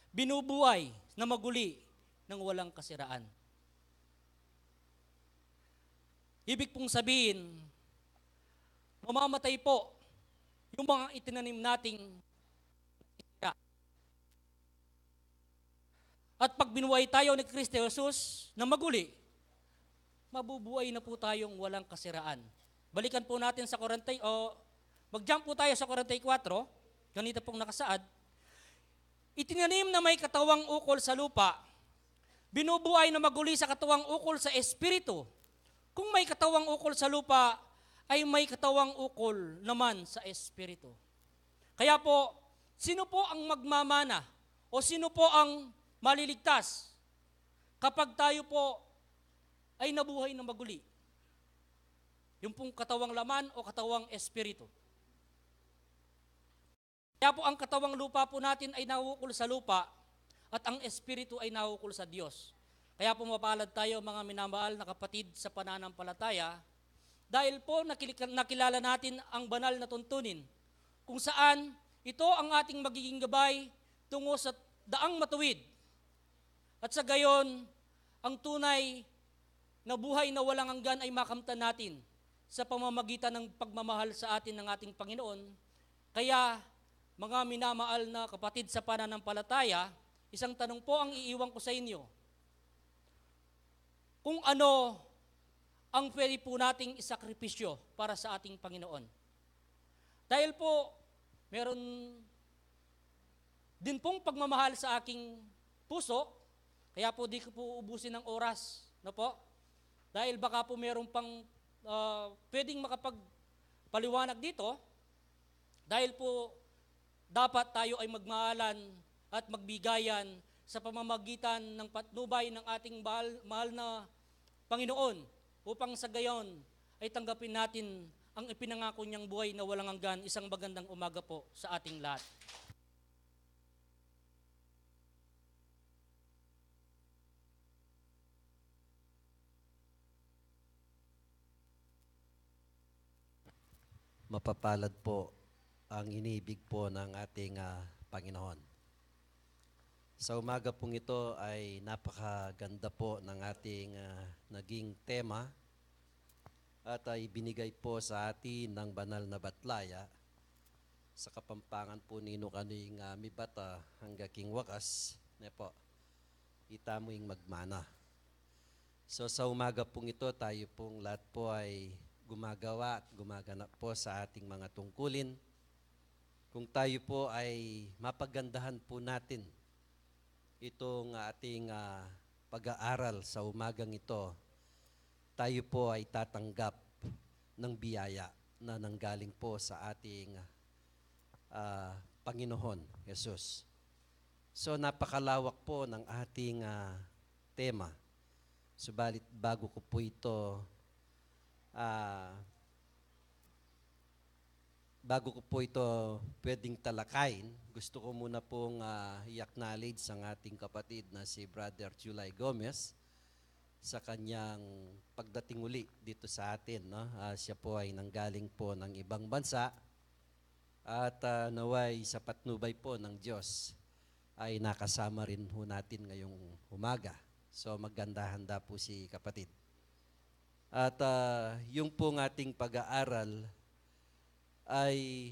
Binubuhay na maguli ng walang kasiraan. Ibig pong sabihin, mamamatay po yung mga itinanim nating kasira. At pag binuhay tayo ni Kristo Jesus na maguli, mabubuhay na po tayong walang kasiraan. Balikan po natin sa mag-jump po tayo sa 44, ganito pong nakasaad. Itinanim na may katawang ukol sa lupa, binubuhay na maguli sa katawang ukol sa espiritu. Kung may katawang ukol sa lupa, ay may katawang ukol naman sa espiritu. Kaya po, sino po ang magmamana o sino po ang maliligtas kapag tayo po ay nabuhay na maguli? Yung pong katawang laman o katawang espiritu. Kaya po ang katawang lupa po natin ay nahuukol sa lupa at ang espiritu ay nahuukol sa Diyos. Kaya po mapalad tayo mga minamahal na kapatid sa pananampalataya dahil po nakilala natin ang banal na tuntunin kung saan ito ang ating magiging gabay tungo sa daang matuwid. At sa gayon, ang tunay na buhay na walang hanggan ay makamtan natin sa pamamagitan ng pagmamahal sa atin ng ating Panginoon. Kaya, mga minamahal na kapatid sa pananampalataya, isang tanong po ang iiwan ko sa inyo. Kung ano ang pwede po nating isakripisyo para sa ating Panginoon. Dahil po, meron din pong pagmamahal sa aking puso, kaya po di ko po ubusin ng oras, no po? Dahil baka po meron pang pwedeng makapagpaliwanag dito, dahil po dapat tayo ay magmahalan at magbigayan sa pamamagitan ng patnubay ng ating mahal na Panginoon upang sa gayon ay tanggapin natin ang ipinangako niyang buhay na walang hanggan. Isang magandang umaga po sa ating lahat. Mapapalad po ang iniibig po ng ating Panginoon. Sa umaga pong ito ay napakaganda po ng ating naging tema at ay binigay po sa atin ng banal na batlaya sa kapampangan po nino kaning mibata hangga king wakas ne po itamuing magmana. So sa umaga pong ito tayo pong lahat po ay gumagawa at gumaganap po sa ating mga tungkulin. Kung tayo po ay mapagandahan po natin itong ating pag-aaral sa umagang ito, tayo po ay tatanggap ng biyaya na nanggaling po sa ating Panginoon Jesus. So napakalawak po ng ating tema. Subalit bago ko po ito pwedeng talakayin, gusto ko muna pong i-acknowledge ang ating kapatid na si Brother Julay Gomez sa kanyang pagdating uli dito sa atin. No? Siya po ay nanggaling po ng ibang bansa at naway sa patnubay po ng Diyos ay nakasama rin ho natin ngayong umaga. So maganda-handa po si kapatid. At yung pong ating pag-aaral ay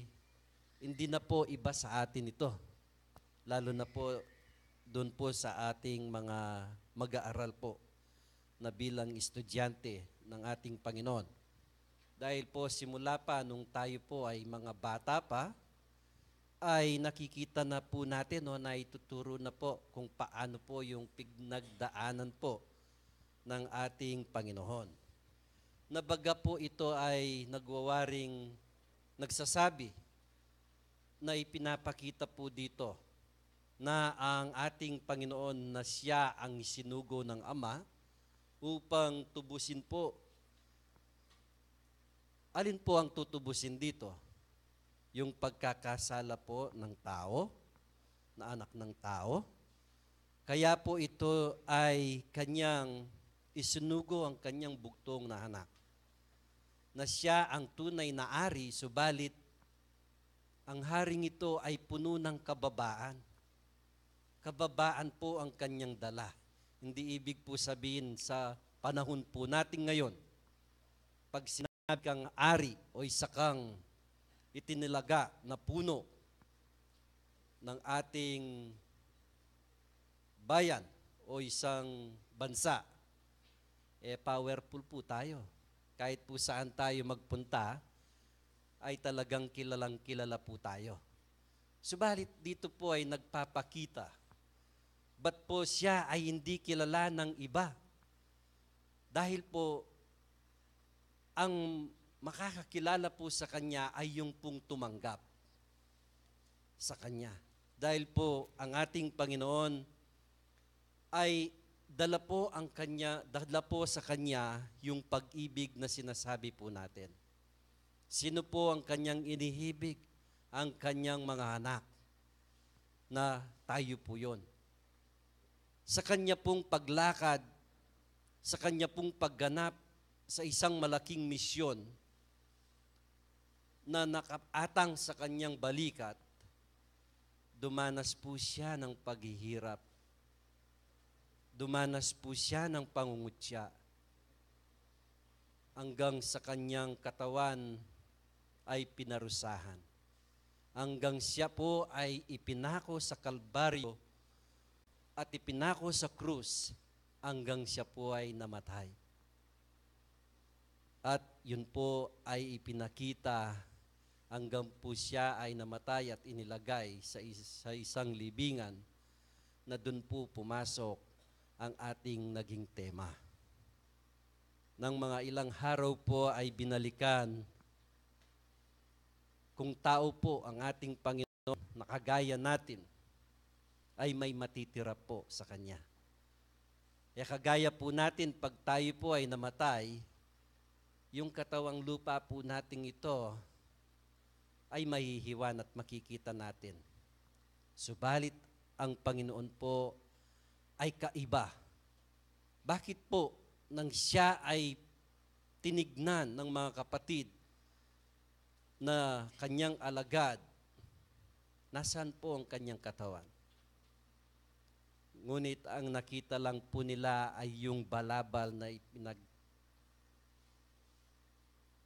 hindi na po iba sa atin ito. Lalo na po doon po sa ating mga mag-aaral po na bilang estudyante ng ating Panginoon. Dahil po simula pa nung tayo po ay mga bata pa, ay nakikita na po natin na ituturo na po kung paano po yung pinagdaanan po ng ating Panginoon. Nabaga po ito ay nagsasabi na ipinapakita po dito na ang ating Panginoon na siya ang isinugo ng Ama upang tubusin po. Alin po ang tutubusin dito? Yung pagkakasala po ng tao, na anak ng tao. Kaya po ito ay kanyang isinugo ang kanyang bugtong na anak. na siya ang tunay na ari, subalit ang haring ito ay puno ng kababaan. Kababaan po ang kanyang dala. Hindi ibig po sabihin sa panahon po natin ngayon, pag sinabi kang ari o isa kang itinilaga na puno ng ating bayan o isang bansa, powerful po tayo. Kahit po saan tayo magpunta, ay talagang kilalang kilala po tayo. Subalit dito po ay nagpapakita, ba't po siya ay hindi kilala ng iba? Dahil po, ang makakakilala po sa kanya ay yung pong tumanggap sa kanya. Dahil po, ang ating Panginoon ay dala po sa kanya yung pag-ibig na sinasabi po natin. Sino po ang kanyang inihibig? Ang kanyang mga anak, na tayo po yun. Sa kanya pong paglakad, sa kanya pong pagganap sa isang malaking misyon na nakaatang sa kanyang balikat, dumanas po siya ng paghihirap. Dumanas po siya ng pangungutya hanggang sa kanyang katawan ay pinarusahan. Hanggang siya po ay ipinako sa Kalbaryo at ipinako sa krus hanggang siya po ay namatay. At yun po ay ipinakita hanggang po siya ay namatay at inilagay sa isang libingan na dun po pumasok ang ating naging tema. Nang mga ilang araw po ay binalikan kung tao po ang ating Panginoon na kagaya natin, ay may matitira po sa Kanya. Kaya kagaya po natin, pag tayo po ay namatay, yung katawang lupa po nating ito ay mahihiwan at makikita natin. Subalit, ang Panginoon po ay kaiba. Bakit po nang siya ay tinignan ng mga kapatid na kanyang alagad, nasaan po ang kanyang katawan? Ngunit ang nakita lang po nila ay yung balabal na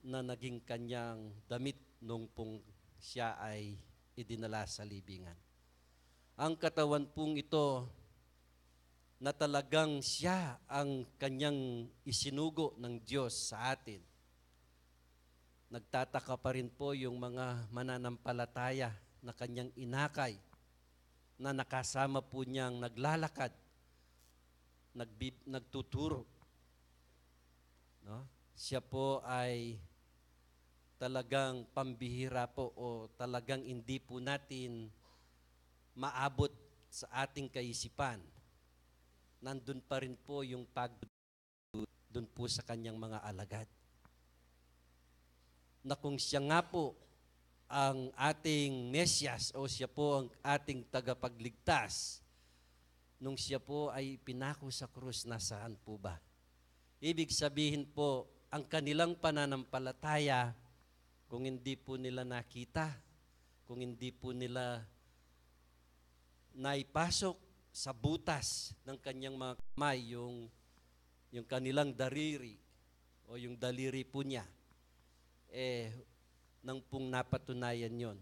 naging kanyang damit nung pong siya ay idinala sa libingan. Ang katawan pong ito na talagang siya ang kanyang isinugo ng Diyos sa atin. Nagtataka pa rin po yung mga mananampalataya na kanyang inakay, na nakasama po niyang naglalakad, nagtuturo. No? Siya po ay talagang pambihira po o talagang hindi po natin maabot sa ating kaisipan. Nandun pa rin po yung dun po sa kanyang mga alagad. Na kung siya nga po ang ating Mesyas o siya po ang ating tagapagligtas, nung siya po ay pinako sa krus, nasaan po ba? Ibig sabihin po, ang kanilang pananampalataya, kung hindi po nila nakita, kung hindi po nila naipasok sa butas ng kanyang mga kamay, yung kanilang dariri o yung daliri po niya, nang pong napatunayan yon,